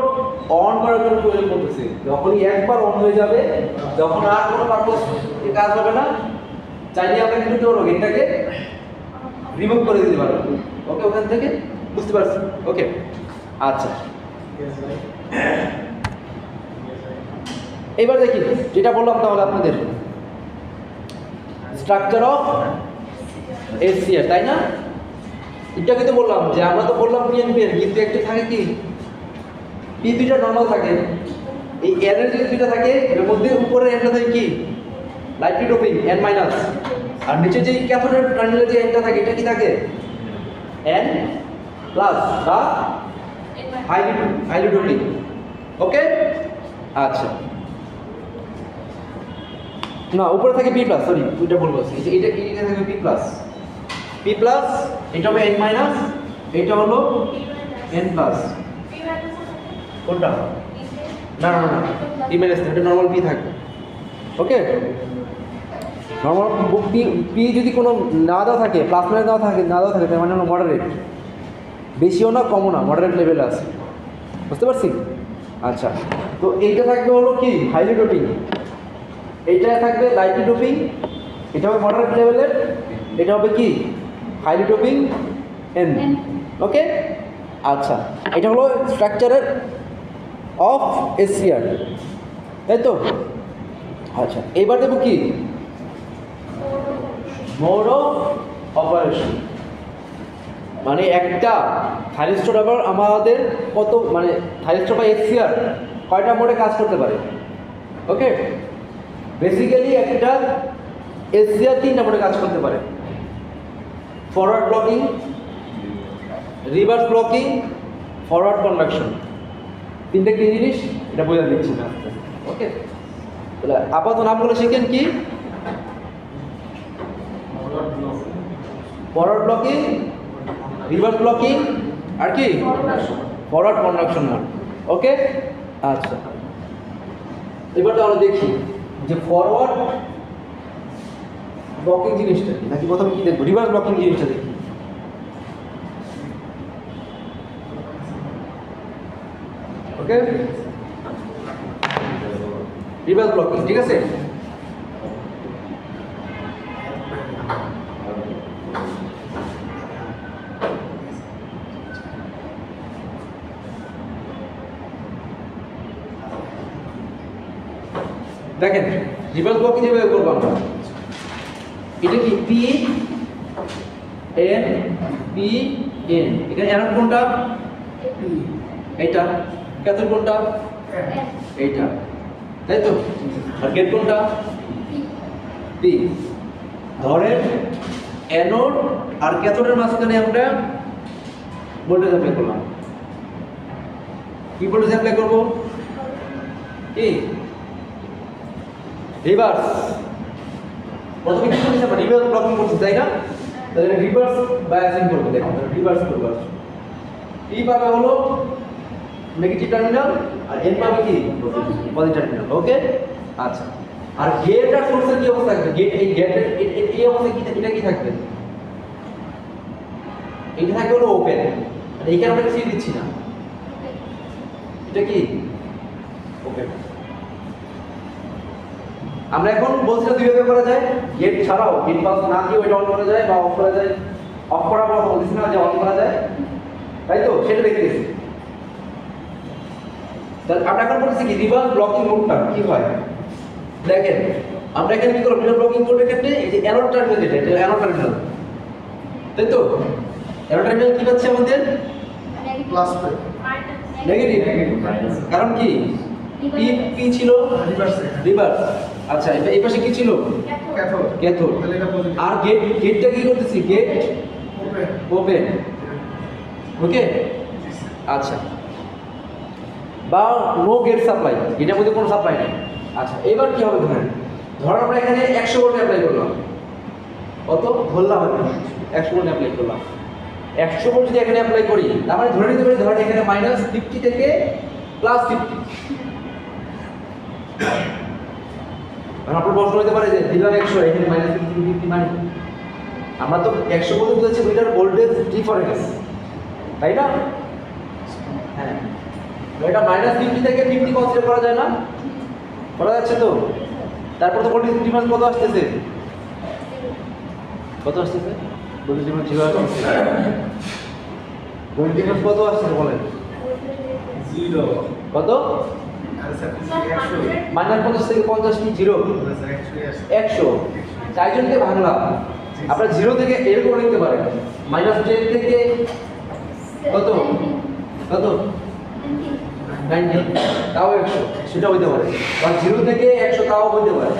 অন করার জন্য তৈরি করতেছে, যখনই একবার অন হয়ে যাবে, যখন আর কোনো পারপোজ কাজ হবে না, চাইলে আমরা কিন্তু করবো গেটটাকে রিমুভ করে দিতে পারবো। ওকে, ওখান থেকে বুঝতে পারছি? ওকে, আচ্ছা। এবার দেখি যেটা বললাম তাহলে আপনাদের স্ট্রাকচার অফ এসসিআর, তাই না? এটা কিন্তু বললাম যে আমরা তো বললাম পিএনপিএন, কিন্তু একটা থাকে কি পি দুইটা নর্মাল থাকে, এই এন এর যে দুইটা থাকে এর মধ্যে উপরের এনটা থাকে কি লাইটলি ডোপিং এন মাইনাস, আর নিচে যে ক্যাথোডের টার্মিনালে যে এনটা থাকে এটা কি থাকে এন প্লাস বা হাইলি ডোপিং। ওকে, আচ্ছা না উপরে থাকে পি প্লাস, সরি দুইটা বলবো, এটা এটা থাকে পি প্লাস, পি প্লাস এটা হবে এন মাইনাস, এটা হলো এন প্লাস। কোনটা? না না না পি মাইনাস এটা নর্মাল পি থাকবে। ওকে, নর্মাল পি পি যদি কোনো না দেওয়া থাকে, প্লাস মাইনাস দেওয়া থাকে, না দেওয়া থাকে তার মানে হলো মডারেট, বেশিও না কমও না, মডারেট লেভেলে আছে, বুঝতে পারছি? আচ্ছা, তো এইটা থাকবে হলো কি হাইলি ডোপিং, এইটা থাকবে লাইটলি ডোপিং, এটা হবে মডারেট লেভেলের, এটা হবে কি হাইলি ডোপিং এন। ওকে, আচ্ছা এটা হলো স্ট্রাকচারের অফ এসসিআর, তাই তো? আচ্ছা এবার দেবো কি মোড অফ অপারেশন, মানে একটা থাইরিস্টর আবার আমাদের কত মানে থাইরিস্টর বা এসসিআর কয়টা মোডে কাজ করতে পারে। ওকে, বেসিক্যালি একটা এসসিআর তিনটা মোডে কাজ করতে পারে, forward blocking, reverse blocking, forward conduction. তিনটা কি জিনিস এটা বোঝা দিচ্ছি না। ওকে, তাহলে আপাতত নামগুলো শিখেন কি ফরওয়ার্ড ব্লকিং, রিভার্স ব্লকিং, আর কি ফরওয়ার্ড কন্ডাকশন মোড। ওকে, আচ্ছা এবার তো আমরা দেখি যে ফরওয়ার্ড ব্লকিং জিনিসটা কি, নাকি প্রথমে কি দেখবো রিভার্স ব্লকিং জিনিসটা দেখি। ওকে, রিভার্স ব্লকিং, ঠিক আছে? দেখেন রিভার্স ব্লকিং যেভাবে করবো আমরা, এটা কি পি এন পি এন, এখানে অ্যানোড কোনটা? এইটা, ক্যাথোড কোনটা? এইটা, তাই তো? আর গেট কোনটা? পি। ধরেন অ্যানোড আর ক্যাথোডের মাঝখানে আমরা ভোল্টেজ অ্যাপ্লাই করলাম, কি ভোল্টেজ অ্যাপ্লাই করবো? কি রিভার্স, প্রথমে কি করছি আমরা রিভার্স ব্লকিং করছি, তাই না? তাহলে রিভার্স বায়াসিং করবো, দেখো রিভার্স করবো, পি পাবে হলো নেগেটিভ টার্মিনাল আর এন পাবে কি পজিটিভ টার্মিনাল। ওকে, আচ্ছা আর গেট আর সোর্সের কি অবস্থা থাকবে? গেট এই গেটের এই অবস্থা কি, এটা কি থাকবে? এটা থাকবে হলো ওপেন, আর এইখানে আমরা কিছু দিচ্ছি না, এটা কি ওপেন। আমরা এখন বলছি দুইভাবে করা যায়, গেট ছাড়াও গেট পাস না দিয়ে ওইটা অন করা যায় বা অফ করা যায়। অফ করার কথা বলছি না, যে অন করা যায়, তাই তো? সেটা দেখতেছি। তাহলে আমরা এখন বলছি কি রিভার্স ব্লকিং মোডটা কি হয়। দেখেন আমরা এখানে কি করব, রিভার্স ব্লকিং মোডের ক্ষেত্রে এই যে অ্যানোড টার্মিনাল, যেটা এটা অ্যানোড টার্মিনাল, তাই তো? অ্যানোড টার্মিনাল কি পাচ্ছে আমাদের? প্লাস নেগেটিভ, কারণ কি পি পি ছিল রিভার্স। আচ্ছা এই পাশে কি ছিল? ক্যাথোড। ক্যাথোড। তাহলে এটা পজিটিভ। আর গেটটা কি করতেছি? Gate open. ওপেন। ওকে, আচ্ছা বা নো গেট সাপ্লাই, এটার মধ্যে কোনো সাপ্লাই নেই। আচ্ছা এবার কি হবে? ধরেন আমরা এখানে 100 ভোল্ট অ্যাপ্লাই করলাম, কত ধরলাম আমি 100 ভোল্ট অ্যাপ্লাই করলাম। 100 ভোল্ট যদি এখানে অ্যাপ্লাই করি, তার মানে ধরে নিতে পারি ধরেন এখানে -50 থেকে +50। আপনার প্রশ্ন হতে পারে যে দিলাম 100, এখানে -50 মানে আমরা তো 100 বলতে বুঝাচ্ছি দুইটার ভোল্টেজ ডিফারেন্স, তাই না? হ্যাঁ, এটা -50 থেকে 50 কনসিডার করা যায় না? করা যাচ্ছে তো? তারপর তো ভোল্টেজ ডিফারেন্স কত আসতেছে? কত আসতেছে? ভোল্টেজ ডিফারেন্স ছিল ভোল্টেজ ডিফারেন্স কত আসছে বলেন? 0 কত? মাইনাস 50 থেকে 50 কি 0 100 তাই জন্য ভাঙলাম। আপনারা 0 থেকে এরকম লিখতে পারেন মাইনাস 10 থেকে কত কত 90 তাও 100 সেটা হইতে পারে, বা 0 থেকে 100 তাও হইতে পারে।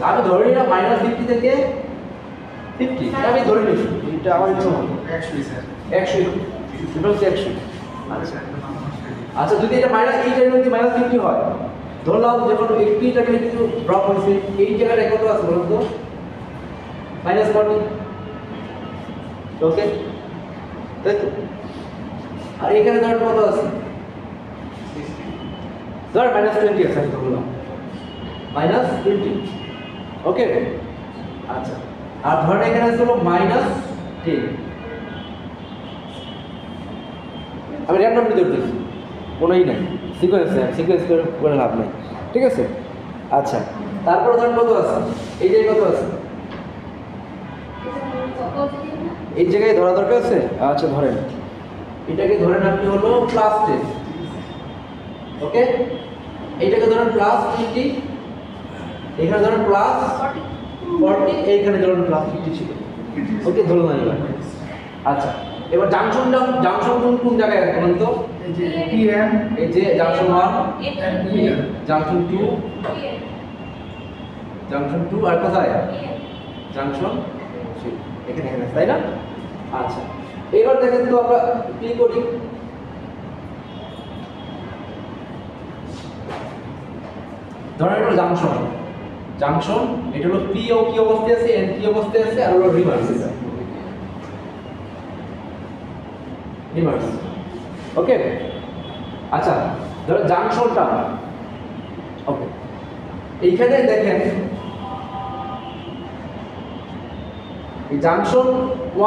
আমি ধরে নিলাম মাইনাস 50 থেকে 50, আমি ধরে নিচ্ছি এটা আমার ইচ্ছা মতো 100 এটা হচ্ছে 100। আচ্ছা যদি এটা মাইনাস এই জায়গায় যদি মাইনাস 50 হয়, ধরলাম যখন 80 টাকা কিন্তু ড্রপ হয়েছে, এই জায়গায় কত আছে বলুন তো মাইনাস 40, ওকে তাই তো। আর এখানে ধর কত আছে, ধর মাইনাস 20 আছে, আমি বললাম মাইনাস 20, ওকে। আচ্ছা আর ধরেন এখানে আছে হলো মাইনাস 10, আমি র্যান্ডম নিতে দিচ্ছি, কোনোই নাই সিকোয়েন্স করে লাভ নাই, ঠিক আছে। আচ্ছা তারপরে ধরেন কত আছে, এই জায়গায় কত আছে, এই জায়গায় ধরা দরকার আছে। আচ্ছা ধরেন এটাকে ধরেন আপনি হলো প্লাস 10, ওকে। এইটাকে ধরেন প্লাস 20, এখানে ধরেন প্লাস 40, এইখানে ধরেন প্লাস 50 ছিল, ওকে ধরুন না এবার। আচ্ছা এবার জাংশন কোন জায়গায় আছে বলুন তো, এই যে জাংশন 1, জাংশন 2, জাংশন 2 আর কোথায় জাংশন 3, এখানে তাই না। আচ্ছা এবার দেখেন তো আমরা কি করি, ধরেন এটা জাংশন এটা হলো পি ও কি অবস্থায় আছে, এন কি অবস্থায় আছে, আর হলো রিভার্স, ওকে। আচ্ছা ধরো জাংশনটা, ওকে। এইখানে দেখেন এই জাংশন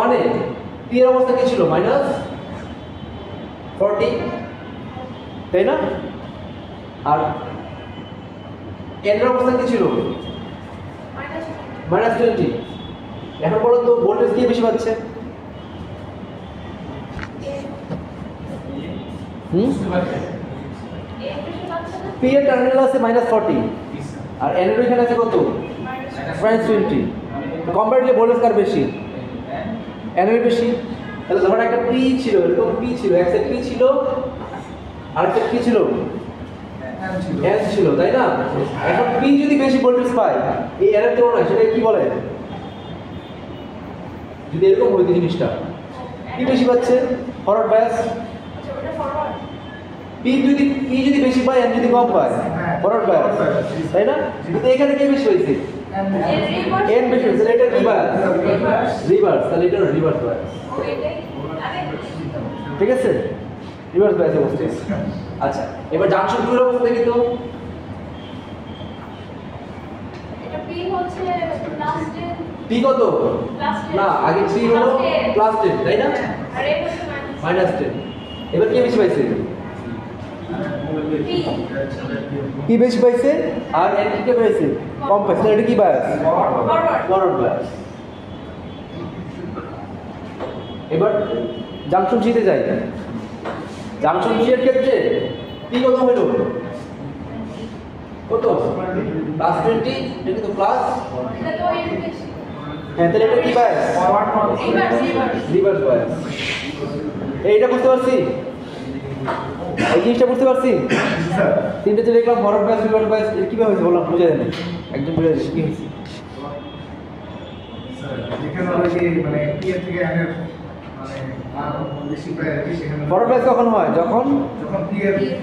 1 এ পি এর অবস্থা কি ছিল মাইনাস 40, তাই না। আর এন এর অবস্থা কি ছিল মাইনাস 20। এখন বলুন তো ভোল্টেজ কি বেশি পাচ্ছে, পি এর টার্মিনাল আছে মাইনাস 40 আর এন এর এখানে আছে কত মাইনাস 20, কম্পারেটিভলি ভোল্টেজ কার বেশি, এন এর বেশি। তাহলে ধরুন একটা পি ছিল, এরকম পি ছিল, এক সাইড পি ছিল আর একটা কি ছিল এন ছিল, তাই না। এখন পি যদি বেশি ভোল্টেজ পায় এই এন এর তুলনায়, সেটা কি বলে, যদি এরকম হইতো জিনিসটা কি বেশি পাচ্ছে ফরওয়ার্ড বায়াস, পি যদি বেশি পায় এন যদি কম পায় ফরওয়ার্ড বায়াস, তাই না। কিন্তু এখানে কি বেশি হয়েছে এন বেশি হয়েছে, এটা কি বায়াস রিভার্স, তাহলে এটা রিভার্স বায়াস, ঠিক আছে রিভার্স বায়াস অবস্থা। আচ্ছা এবার জাংশন 2 এর অবস্থা দেখি তো, এটা পি হচ্ছে প্লাস 10, পি কত না আগে পি হলো প্লাস 10 তাই না, আর এ হচ্ছে মাইনাস 10। এবার কি বেশি পাইছে, পি বেশি পাইছে আর এন কি পাইছে কম পাইছে, এটা কি বায়াস ফরওয়ার্ড বায়াস। এবার জাংশন সিতে যাই, জাংশন সি এর ক্ষেত্রে পি কত হলো কত প্লাস 20, এটা কিন্তু প্লাস, এটা তো এর বেশি, হ্যাঁ তাহলে এটা কি বায়াস রিভার্স বায়াস। এইটা বুঝতে পারছি, এই জিনিসটা বুঝতে পারছি, তিনটে যে দেখলাম ফরওয়ার্ড বায়াস রিভার্স বায়াস কিভাবে হয়েছে বললাম, বুঝে দেন একদম বুঝে দিচ্ছি কি হয়েছে। ফরওয়ার্ড বায়াস কখন হয়, যখন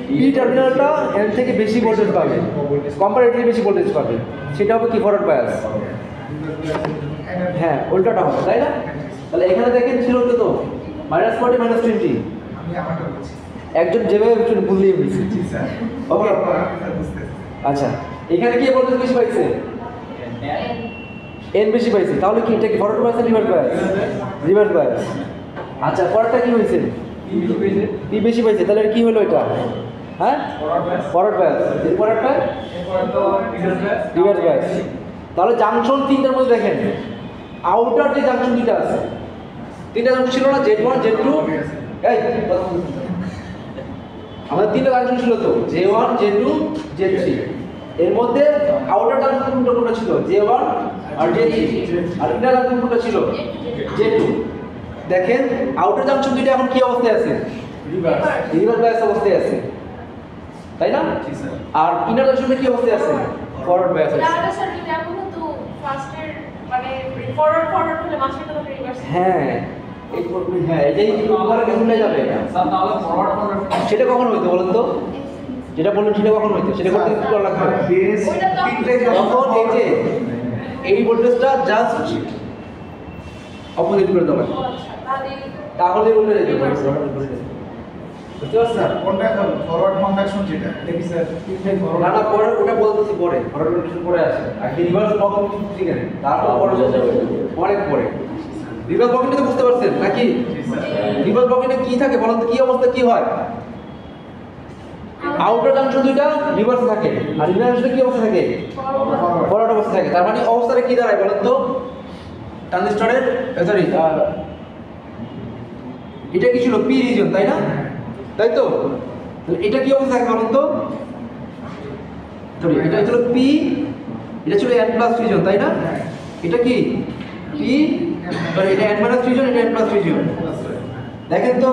পি টার্মিনালটা এন থেকে বেশি ভোল্টেজ পাবে, কম্পারেটিভলি বেশি ভোল্টেজ পাবে, সেটা হবে কি ফরওয়ার্ড বায়াস। হ্যাঁ উল্টাটা হবে তাই না। তাহলে এখানে দেখেন ছিল তো মাইনাস 40 মাইনাস 20, একজন যেভাবে বুঝলিয়ে ফেলছে, ওকে। আচ্ছা এখানে কি ভোল্টেজ বেশি পাইছে, এন বেশি পাইছে, তাহলে কি এটা কি ফরওয়ার্ড বায়াস না রিভার্স বায়াস, রিভার্স বায়াস। আচ্ছা পরেরটা কি হয়েছে, পি বেশি পাইছে, তাহলে কি হলো এটা, হ্যাঁ ফরওয়ার্ড বায়াস। এর পরেরটা রিভার্স বায়াস। তাহলে জাংশন 3টার মধ্যে দেখেন আউটার যে জাংশন 2টা আছে, 3টা জাংশন ছিল না Z1 Z2, এই আমাদের তিনটা জাংশন ছিল তো, J1 J2 J3। এর মধ্যে আউটার জাংশন কোনটা ছিল, J1 আর J3, আর ইনার জাংশন কোনটা ছিল, J2। দেখেন আউটার জাংশন দুইটা এখন কি অবস্থায় আছে, রিভার্স বায়াস অবস্থায় আছে, তাই না? আর ইনার জাংশনটা কি অবস্থায় আছে, ফরওয়ার্ড বায়াস আছে। তাহলে স্যার যদি এখন তো ফার্স্টের মানে ফরওয়ার্ড হলে মাঝখানে তো রিভার্স। হ্যাঁ এটাই উপরে উল্টে যাবে। স্যার তাহলে ফরওয়ার্ড সেটা কখন হইতো বলুন তো, যেটা বললেন সেটা কখন হইতো, সেটা করতে কি করা লাগবে? বেস তিনটে তখন এই যে এই ভোল্টেজটা জাস্ট অপোজিট করে দেওয়া লাগবে, তাহলে উল্টে যেতে পারে। বুঝতে পারছেন? কোনটা ফরওয়ার্ড কন্ডাকশন যেটা এটা কি স্যার তিনটে না ফরওয়ার্ড না পরে ওটা বলতেছি, পরে ফরওয়ার্ড রোটেশন পরে আসে, আগে রিভার্স ব্লক ঠিক আছে, তারপর পরে অনেক পরে। রিভার্স ব্লকিংটা তো বুঝতে পারছেন নাকি? রিভার্স ব্লকিংয়ে কি থাকে বলুন তো, কি অবস্থা কি হয়? আউটার জাংশন দুইটা রিভার্স থাকে, আর ইনার জাংশনে কি অবস্থা থাকে, ফরওয়ার্ড অবস্থা থাকে। তার মানে অবস্থাটা কি দাঁড়ায় বলুন তো, ট্রানজিস্টরের সরি এটা কি ছিল, পি রিজন তাই না, তাই তো? তাহলে এটা কি অবস্থা থাকে বলুন তো, সরি এটা ছিল পি, এটা ছিল n প্লাস রিজন তাই না, এটা কি পি, সরি এটা n মাইনাস রিজন, এটা n প্লাস রিজন। দেখেন তো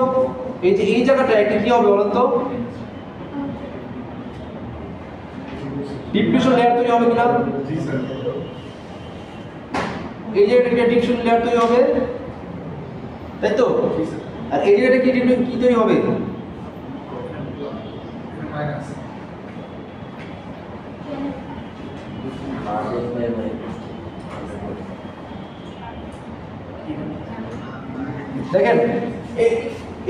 এই যে এই জায়গাটা একটা কি হবে বলুন তো, ডিপ্রেশন লেয়ার তৈরি হবে কিনা? জি স্যার এই যে এটা ডিপ্রেশন লেয়ার তৈরি হবে, তাই তো? জি স্যার আর এই জায়গাটা কি তৈরি হবে? মাইনাস দেখেন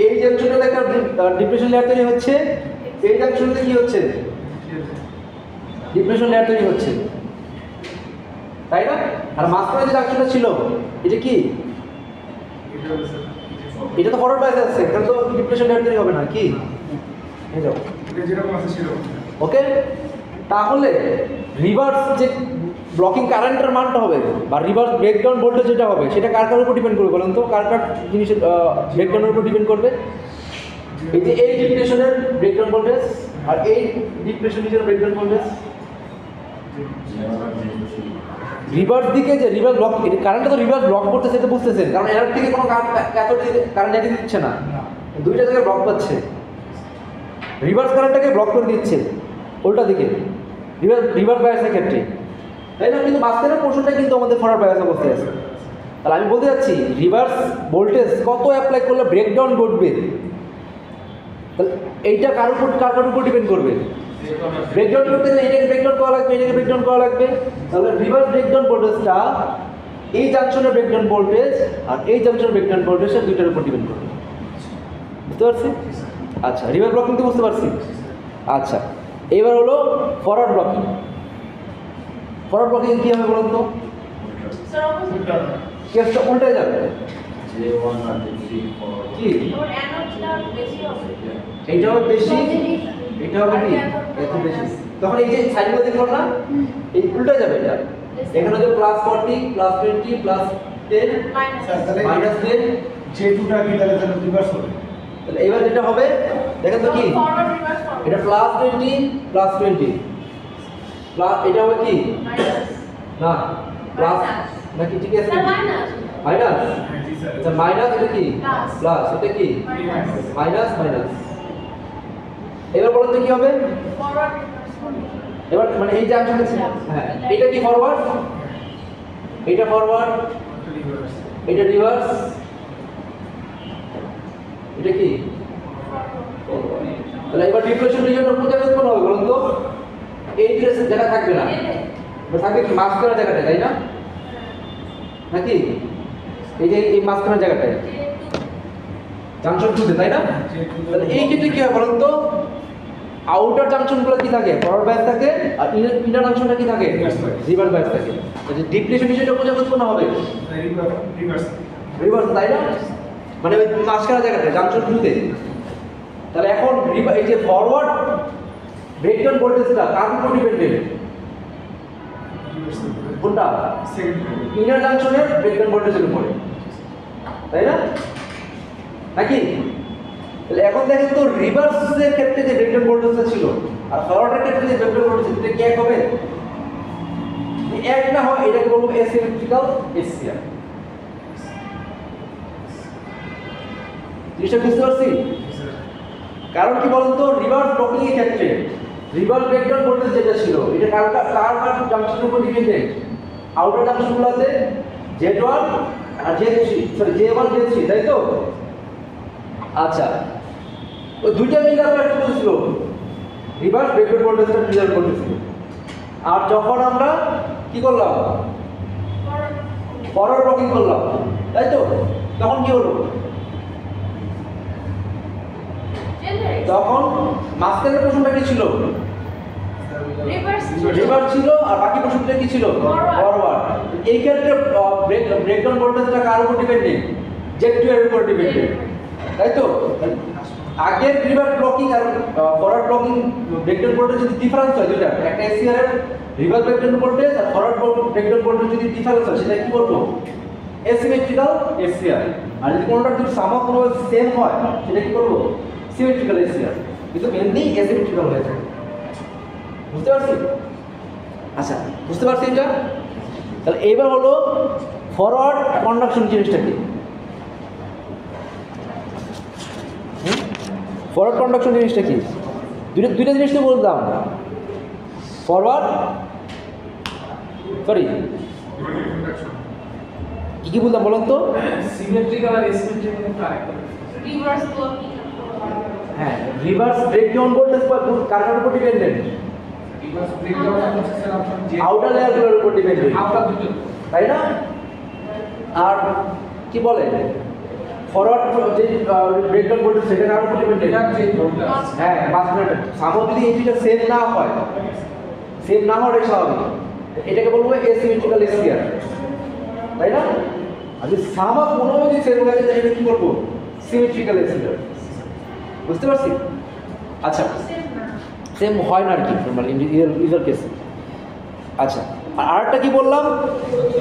এই জাংশনটাতে একটা ডিপ্রেশন লেয়ার তৈরি হচ্ছে, এই জাংশনটাতে কি হচ্ছে, ডিপ্রেশন লেয়ার তৈরি হচ্ছে, তাই না? আর মাঝখানে যে জাংশনটা ছিল এটা কি, এটা হলো স্যার এটা তো ফরওয়ার্ড বায়াস আছে, এটা তো ডিপ্রেশন লেয়ার তৈরি হবে না কি, এই যাও এটা যেরকম আছে সেরকম ওকে। তাহলে রিভার্স যে ব্লকিং কারেন্টের মানটা হবে বা রিভার্স ব্রেকডাউন ভোল্টেজ যেটা হবে সেটা কার কার উপর ডিপেন্ড করবে বলেন তো, কার কার জিনিসের ব্রেকডাউনের উপর ডিপেন্ড করবে? এই যে এই ডিপ্রেশনের ব্রেকডাউন ভোল্টেজ আর এই ডিপ্রেশনের ব্রেকডাউন ভোল্টেজ, রিভার্স দিকে যে রিভার্স ব্লক কারেন্টটা তো রিভার্স ব্লক করতেছে, এটা বুঝতেছেন, কারণ এর থেকে কোনো কারেন্ট যেতে দিচ্ছে না, দুইটা জায়গায় ব্লক পাচ্ছে, রিভার্স কারেন্টটাকে ব্লক করে দিচ্ছে উল্টা দিকে রিভার্স বায়াসের ক্ষেত্রে, তাই না? কিন্তু মাঝখানের পোর্শনটা কিন্তু আমাদের ফরওয়ার্ড বায়াস অবস্থায় আছে। তাহলে আমি বলতে চাচ্ছি রিভার্স ভোল্টেজ কত অ্যাপ্লাই করলে ব্রেকডাউন ঘটবে, তাহলে এইটা কার উপর ডিপেন্ড করবে? ব্রেকডাউন করতে গেলে এটাকে ব্রেকডাউন করা লাগবে, এটাকে ব্রেকডাউন করা লাগবে। তাহলে রিভার্স ব্রেকডাউন ভোল্টেজটা এই জাংশনের ব্রেকডাউন ভোল্টেজ আর এই জাংশনের ব্রেকডাউন ভোল্টেজটা দুইটার উপর ডিপেন্ড করবে। বুঝতে পারছি? আচ্ছা রিভার্স ব্লকিং তো বুঝতে পারছি। আচ্ছা এবার হলো ফরওয়ার্ড ব্লকিং। ফরওয়ার্ড ব্লকিং কী হবে বলুন তো? স্যার অপোজিট কেসটা উল্টে যাবে কি, অ্যানোডটা বেশি হবে, এইটা হবে বেশি, এটা হবে কি এত বেশি, তখন এই যে সাইডগুলো দেখলাম না এই উল্টে যাবে, এটা এখানে যে +40 +20 +10 মাইনাস স্যার তাহলে -10, যে টুটা কি তাহলে রিভার্স হবে তাহলে এবার যেটা হবে দেখেন তো কি, ফরওয়ার্ড রিভার্স হবে, এটা +20 +20 প্লাস, এটা হবে কি মাইনাস না প্লাস নাকি ঠিক আছে স্যার মাইনাস মাইনাস, হ্যাঁ জি স্যার আচ্ছা মাইনাস এটা কি Plus. প্লাস, এটা কি মাইনাস মাইনাস মাইনাস। এবার বলুন তো কি হবে, ফরওয়ার্ড রিভার্স হবে, এবার মানে এই যে অংশটা হ্যাঁ এটা কি ফরওয়ার্ড, এটা ফরওয়ার্ড, রিভার্স এটা রিভার্স, এটা কি, তাহলে এবার ডিপ্রেশন রিজনটা কোন জায়গায় উৎপন্ন হবে বলুন তো? এই ডিরেকশন জায়গা থাকবে না, এবার থাকবে কি মাঝখানের জায়গাটা, তাই না নাকি? এই যে এই মাঝখানের জায়গাটায় জাংশন টুতে, তাই না? তাহলে এই ক্ষেত্রে কি হয় বলুন তো, আউটার জাংশনগুলো কি থাকে, ফরওয়ার্ড বায়াস থাকে, আর ইনার জাংশনটা কি থাকে, রিভার্স বায়াস থাকে। তাহলে ডিপ্রেশন রিজনটা কোন জায়গায় উৎপন্ন হবে, রিভার্স রিভার্স, তাই না? মানে ওই মাঝখানের জায়গাটা জাংশন টুতে। তাহলে এখন এই যে ফরওয়ার্ড ব্রেকডাউন ভোল্টেজটা কার উপর ডিপেন্ডেন্ট, কোনটা? সেকেন্ড ইনার জাংশনের ব্রেকডাউন ভোল্টেজের উপরে, তাই না নাকি? তাহলে এখন দেখেন তো রিভার্সের ক্ষেত্রে যে ব্রেকডাউন ভোল্টেজটা ছিল আর ফরওয়ার্ডের ক্ষেত্রে যে ব্রেকডাউন ভোল্টেজ এটা কি এক হবে? এক না হয় এটাকে বলবো এসিমেট্রিক্যাল এসসিআর। জিনিসটা বুঝতে পারছি? কারণ কি বলুন তো, রিভার্স ব্লকিং এর ক্ষেত্রে রিভার্স ব্রেকডাউন ভোল্টেজ যেটা ছিল এটা কার জাংশনের উপর ডিপেন্ডেন্ট? আউটার জাংশনগুলোতে Z1 আর Z3, সরি J1 J3, তাই তো? আচ্ছা, ওই দুইটা মিলে আমরা কি বলছিল? রিভার্স ব্রেকডাউন ভোল্টেজটা ক্লিয়ার করতেছিল। আর যখন আমরা কি করলাম? ফরওয়ার্ড ব্লকিং করলাম, তাই তো? তখন কি হলো? তখন মাঝখানের পোর্শনটা কি ছিল? রিভার্স ছিল, আর বাকি পোর্শনটা কি ছিল? ফরওয়ার্ড। এই ক্ষেত্রে ব্রেকডাউন ভোল্টেজটা কার উপর ডিপেন্ডেন্ট? Z2 এর উপর ডিপেন্ডেন্ট, তাই তো? আগের রিভার্স ব্লকিং আর ফরওয়ার্ড ব্লকিং ব্রেকডাউন ভোল্টেজ যদি ডিফারেন্স হয়, দুইটা একটা এসসিআর এর রিভার্স ব্রেকডাউন ভোল্টেজ আর ফরওয়ার্ড ব্রেকডাউন ভোল্টেজ যদি ডিফারেন্স হয়, সেটা কি বলবো? এসিমেট্রিক্যাল এসসিআর। আর যদি কোনটা যদি কোনো সেম হয়, সেটা কি করবো? Symmetrical SCR. কিন্তু মেনলি এসিমেট্রিক্যাল হয়ে থাকে। বুঝতে পারছি? আচ্ছা, বুঝতে পারছি এটা? তাহলে এইবার হলো ফরওয়ার্ড কন্ডাকশন জিনিসটা কি? ফরওয়ার্ড কন্ডাকশন জিনিসটা কি? দুইটা জিনিস তো বললাম, ফরওয়ার্ড সরি কি কি বললাম বলুন তো? সিমেট্রিক্যাল আর এসিমেট্রিক্যাল একটা আরেকটা। Reverse blocking. হ্যাঁ, রিভার্স ব্রেকডাউন ভোল্টেজ কার উপর ডিপেন্ডেন্ট? রিভার্স ব্রেকডাউন হচ্ছে স্যার আপনার যে আউটার লেয়ারগুলোর উপর ডিপেন্ডেন্ট, আউটার দুটো, তাই না? আর কি বলে ফরওয়ার্ড যে ব্রেকডাউন ভোল্টেজ সেটা কার উপর ডিপেন্ডেন্ট? এটা যে ভোল্টেজ হ্যাঁ, 5 মিনিট সামো যদি এই দুইটা সেম না হয়, সেম না হওয়াটাই স্বাভাবিক। এটাকে বলবো এসিমেট্রিক্যাল এসসিআর, তাই না? আর যদি সামো কোনো যদি সেম হয়ে যায়, সেটা কি করবো? Symmetrical SCR. বুঝতে পারছি? আচ্ছা, সেম হয় না আর কি নরমাল ইউজার কেসে। আচ্ছা, আর আরেকটা কি বললাম?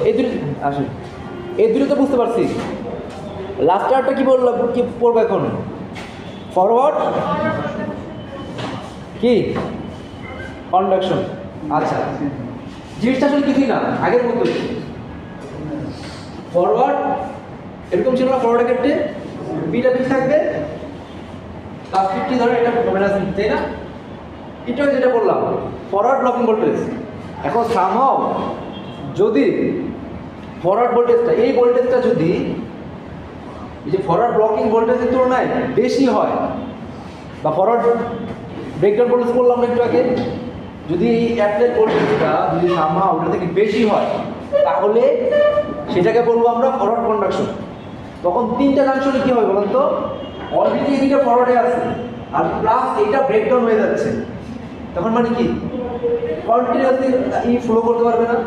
এই দুটো আসুন, এই দুটো তো বুঝতে পারছি। লাস্ট আরেকটা কি বললাম, কি পড়বো এখন? ফরওয়ার্ড কি কন্ডাকশন। আচ্ছা, জিনিসটা আসলে কিছুই না, আগের মতোই। ফরওয়ার্ড এরকম ছিল না, ফরওয়ার্ডের ক্ষেত্রে বিটা বেশি থাকবে, +50 ধরে এটা -, তাই না? এটা যেটা বললাম ফরওয়ার্ড ব্লকিং ভোল্টেজ। এখন সামহাও যদি ফরওয়ার্ড ভোল্টেজটা, এই ভোল্টেজটা যদি এই যে ফরওয়ার্ড ব্লকিং ভোল্টেজের তুলনায় বেশি হয়, বা ফরওয়ার্ড ব্রেকডাউন ভোল্টেজ বললাম না একটু আগে, যদি এই অ্যাপ্লাইড ভোল্টেজটা যদি সামহাও ওটা থেকে বেশি হয়, তাহলে সেটাকে বলবো আমরা ফরওয়ার্ড কন্ডাকশন। তখন তিনটা জাংশনে কি হবে বলুন তো? অলরেডি এদিকে ফরওয়ার্ডে আছে আর প্লাস এইটা ব্রেকডাউন হয়ে যাচ্ছে, তখন মানে কি কন্টিনিউয়াসলি ই ফ্লো করতে পারবে না।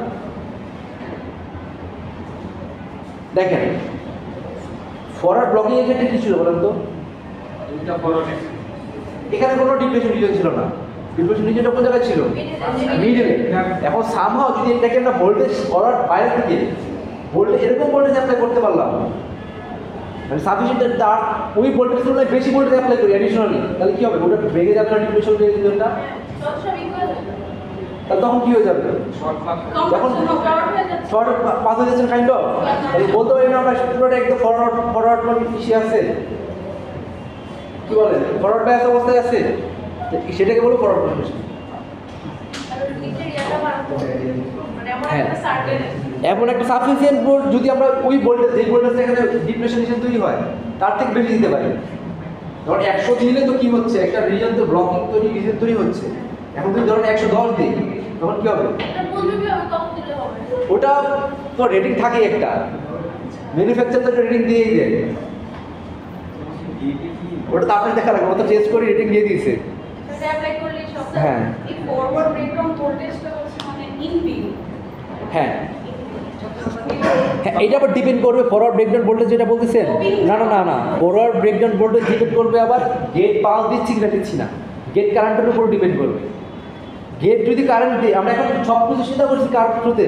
দেখেন ফরওয়ার্ড ব্লকিং এর ক্ষেত্রে কি ছিল বলেন তো? দুইটা ফরওয়ার্ড, এখানে কোনো ডিপ্রেশন রিজন ছিল না। ডিপ্রেশন রিজনটা কোন জায়গায় ছিল? মিডলে। এখন সামহাও যদি এটাকে আমরা ভোল্টেজ ফরওয়ার্ড বাইরে থেকে ভোল্টেজ এরকম ভোল্টেজ অ্যাপ্লাই করতে পারলাম, মানে সাফিসিয়েন্ট তার ওই ভোল্টেজ তুলনায় বেশি ভোল্টেজ অ্যাপ্লাই করি অ্যাডিশনালি, তাহলে কি হবে? ওটা ভেঙে যাবে না ডিপ্রেশন রিজনটা, তাহলে তখন কি হয়ে যাবে? যখন শর্ট পাস হয়ে যাচ্ছে কাইন্ড অফ, তাহলে বলতে পারি না আমরা পুরোটা একদম ফরওয়ার্ড মানে পিছিয়ে আছে, কি বলে ফরওয়ার্ড ব্যাস অবস্থায় আছে, সেটাকে বলো ফরওয়ার্ড কন্ডিশন। হ্যাঁ, এমন একটা সাফিসিয়েন্ট ভোল্ট যদি আমরা ওই ভোল্টেজ, যেই ভোল্টেজটা এখানে ডিপ্রেশন রিজন তৈরি হয় তার থেকে বেশি দিতে পারি। ধরুন 100 দিলে তো কি হচ্ছে, একটা রিজন তো ব্লকিং তৈরি রিজন তৈরি হচ্ছে। এখন যদি ধরুন 110 দিই, তখন কি হবে? ওটা তো রেটিং থাকে একটা, ম্যানুফ্যাকচার তো রেটিং দিয়েই দেয়, ওটা তো আপনি দেখা লাগবে, ওটা চেঞ্জ করে রেটিং দিয়ে দিয়েছে। হ্যাঁ হ্যাঁ হ্যাঁ, এটা আবার ডিপেন্ড করবে ফরওয়ার্ড ব্রেকডাউন ভোল্টেজ যেটা বলতেছেন। না না না না, ফরওয়ার্ড ব্রেকডাউন ভোল্টেজ ডিপেন্ড করবে আবার গেট পালস দিচ্ছি কি না দিচ্ছি না, গেট কারেন্টের উপর ডিপেন্ড করবে। গেট যদি কারেন্ট দিই, আমরা এখন সব কিছু চিন্তা করছি কার থ্রুতে,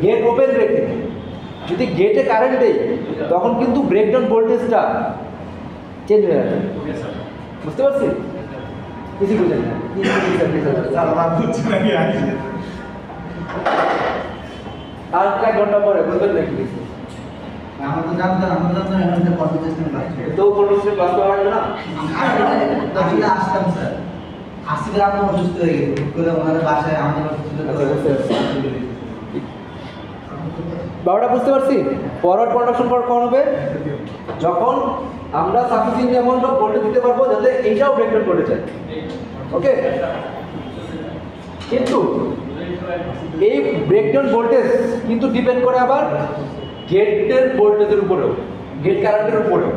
গেট ওপেন রেখে। যদি গেটে কারেন্ট দেই তখন কিন্তু ব্রেকডাউন ভোল্টেজটা চেঞ্জ হয়ে যাবে। বুঝতে পারছি? কিছু বুঝেন না আর 1 ঘন্টা পরে বুঝবেন নাকি কিছু? আমরা তো জানতাম এখানে কন্ট্রোল সিস্টেম লাগছে। তো কোনো ক্লাস করা লাগবে না? আসলে আসতাম স্যার, আসলে আমরা অসুস্থ হয়ে গেছি, হুট করে ওনাদের বাসায় আমাদের অসুস্থ আচ্ছা, বুঝতে পারছি। 12টা বুঝতে পারছি। ফরওয়ার্ড কন্ডাকশন কখন হবে? যখন আমরা সাফিসিয়েন্ট অ্যামাউন্ট অফ ভোল্টেজ দিতে পারবো যাতে এইটাও ব্রেকডাউন করতে চায়। ওকে, কিন্তু এই ব্রেকডাউন ভোল্টেজ কিন্তু ডিপেন্ড করে আবার গেটের ভোল্টেজের উপরেও, গেট কারেন্টের উপরেও।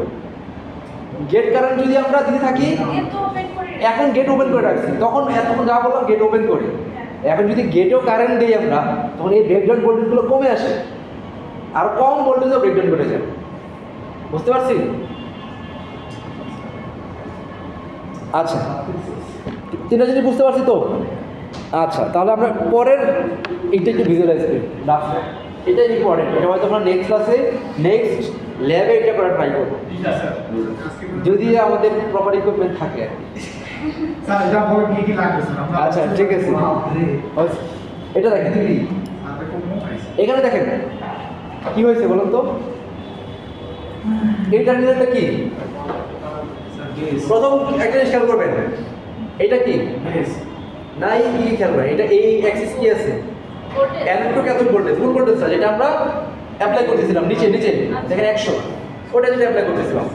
গেট কারেন্ট যদি আমরা দিতে থাকি, গেট তো ওপেন করে এখন গেট ওপেন করে রাখছি, তখন এতক্ষণ যা বললাম গেট ওপেন করে, এখন যদি গেটেও কারেন্ট দিই আমরা, তখন এই ব্রেকডাউন ভোল্টেজগুলো কমে আসে, আর কম ভোল্টেজও ব্রেকডাউন করে যায়। বুঝতে পারছি? আচ্ছা, 3টা জিনিস বুঝতে পারছি তো? আচ্ছা, তাহলে আমরা পরের এইটা একটু ভিজুয়ালাইজ করি। এটাই ইম্পর্টেন্ট, এটা হয়তো আমরা নেক্সট ক্লাসে নেক্সট ল্যাবে এটা করার ট্রাই করবো, যদি আমাদের প্রপার ইকুইপমেন্ট থাকে আর কি। স্যার এটা বলেন কি লাগবে স্যার? আচ্ছা, ঠিক আছে। এটা দেখেন, এখানে দেখেন কি হয়েছে বলুন তো। এই টার্মিনালটা কি? প্রথম একটা জিনিস খেয়াল করবেন, এটা কি না, এই কি খেয়াল করবেন, এটা এই অ্যাক্সিস কি আছে? অ্যানোড টু ক্যাথোড ভোল্টেজ, কোন ভোল্টেজটা যেটা আমরা অ্যাপ্লাই করতেছিলাম নিচে নিচে যেখানে 100, ওটা যেটা অ্যাপ্লাই করতেছিলাম।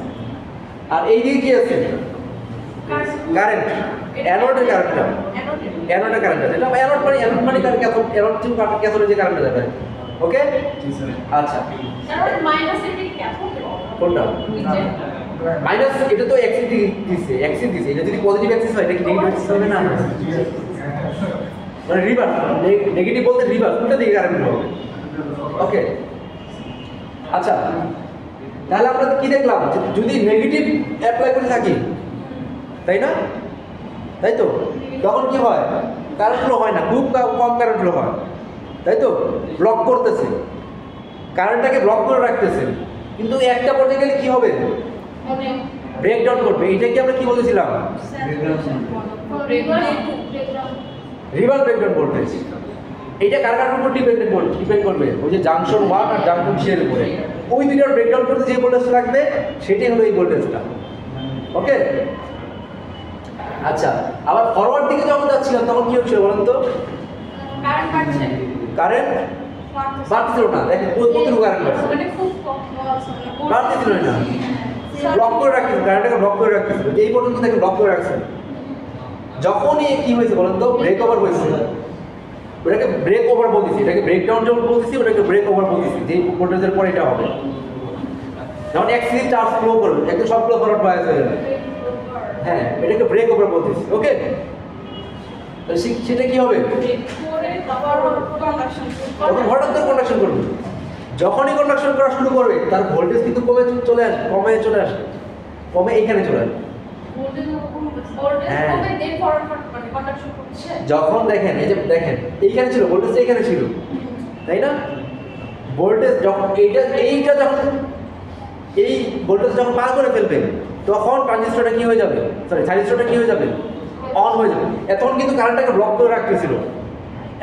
আর এই দিকে কি আছে? কারেন্ট, অ্যানোডের কারেন্টটা, অ্যানোডের কারেন্টটা, যেটা অ্যানোড মানে ক্যাথোড, অ্যানোড টু ক্যাথোডে যে কারেন্টটা যাবে। ওকে, আচ্ছা, কারণ মাইনাস এর দিকে ক্যাথোড কোনটা নিচে মাইনাস? এটা তো অ্যাক্সিস দিছে, অ্যাক্সিস দিছে, এটা যদি পজিটিভ অ্যাক্সিস হয় এটা কি নেগেটিভ অ্যাক্সিস হবে না? মানে রিভার্স, নেগেটিভ বলতে রিভার্স, উল্টা দিকে কারেন্ট হবে। ওকে, আচ্ছা, তাহলে আমরা কি দেখলাম যে যদি নেগেটিভ অ্যাপ্লাই করে থাকি, তাই না? তাই তো, তখন কি হয়? কারেন্ট ফ্লো হয় না, খুব কম কারেন্ট ফ্লো হয়, তাই তো? ব্লক করতেছে, কারেন্টটাকে ব্লক করে রাখতেছে, কিন্তু একটা পর্যায়ে গেলে কি হবে? অনেক ব্রেকডাউন করবে। এটা কি আমরা কি বলেছিলাম? Reverse breakdown voltage. এটা কার কার উপর ডিপেন্ড করবে? ওই যে জাংশন 1 আর জাংশন 2 এর উপরে। ওই দুটোর ব্রেকডাউন করতে যে ভোল্টেজ লাগবে সেটাই হলো এই ভোল্টেজটা। ওকে, আচ্ছা, আবার ফরওয়ার্ড দিকে যখন যাচ্ছিলাম তখন কি হচ্ছিল বলেন তো? কারেন্ট বাড়ছে, কারেন্ট বাড়ছিল না। দেখেন কতটুকু কারেন্ট বাড়ছে, মানে খুব কম বাড়তেছিল না, ব্লক করে রাখছিল, কারেন্টটাকে ব্লক করে রাখছিল, এই পর্যন্ত থেকে ব্লক করে রাখছিল। যখনই কি হয়েছে বলেন তো? ব্রেক ওভার হয়েছে, ওটাকে ব্রেক ওভার বলতেছি, এটাকে ব্রেকডাউন যখন বলতেছি ওটাকে ব্রেক ওভার বলতেছি, যে ভোল্টেজের পরে এটা হবে। যখন অ্যাক্সিস চার্জ ফ্লো করবে একদম সবগুলো ফরওয়ার্ড বায়াস হয়ে যাবে, হ্যাঁ, এটাকে ব্রেক ওভার বলতেছি। ওকে, তাহলে সেটা কি হবে? তখন হঠাৎ করে কন্ডাকশন করবে। যখনই কন্ডাকশন করা শুরু করবে তার ভোল্টেজ কিন্তু কমে চলে আসবে, কমে এইখানে চলে আসবে। হ্যাঁ। যখন দেখেন, এই যে দেখেন এইখানে ছিল ভোল্টেজ, এইখানে ছিল, তাই না? ভোল্টেজ যখন এইটা যখন এই ভোল্টেজ যখন পার করে ফেলবে তখন ট্রানজিস্টরটা কি হয়ে যাবে, থাইরিস্টরটা কি হয়ে যাবে? অন হয়ে যাবে। এতক্ষণ কিন্তু কারেন্টটাকে ব্লক করে রাখতেছিল,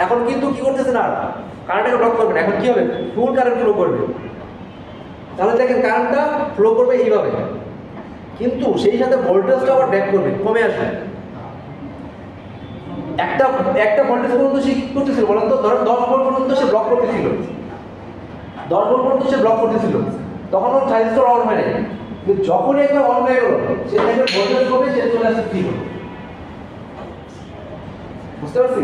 এখন কিন্তু কি করতেছে না, কারেন্টটাকে ব্লক করবে না, এখন কি হবে? ফুল কারেন্ট ফ্লো করবে। তাহলে দেখেন কারেন্টটা ফ্লো করবে এইভাবে, কিন্তু সেই সাথে ভোল্টেজটা আবার ব্যাক করবে, কমে আসবে। একটা ভোল্টেজ পর্যন্ত সে কি করতেছিল বলেন তো? ধরেন 10 ভোল্ট পর্যন্ত সে ব্লক করতেছিল, 10 ভোল্ট পর্যন্ত সে ব্লক করতেছিল, তখন ওর ট্রানজিস্টর অন হয় নাই। কিন্তু যখনই একবার অন হয়ে গেল সে দেখে ভোল্টেজ কমে, সে চলে আসছে ফ্রি হলো। বুঝতে পারছি?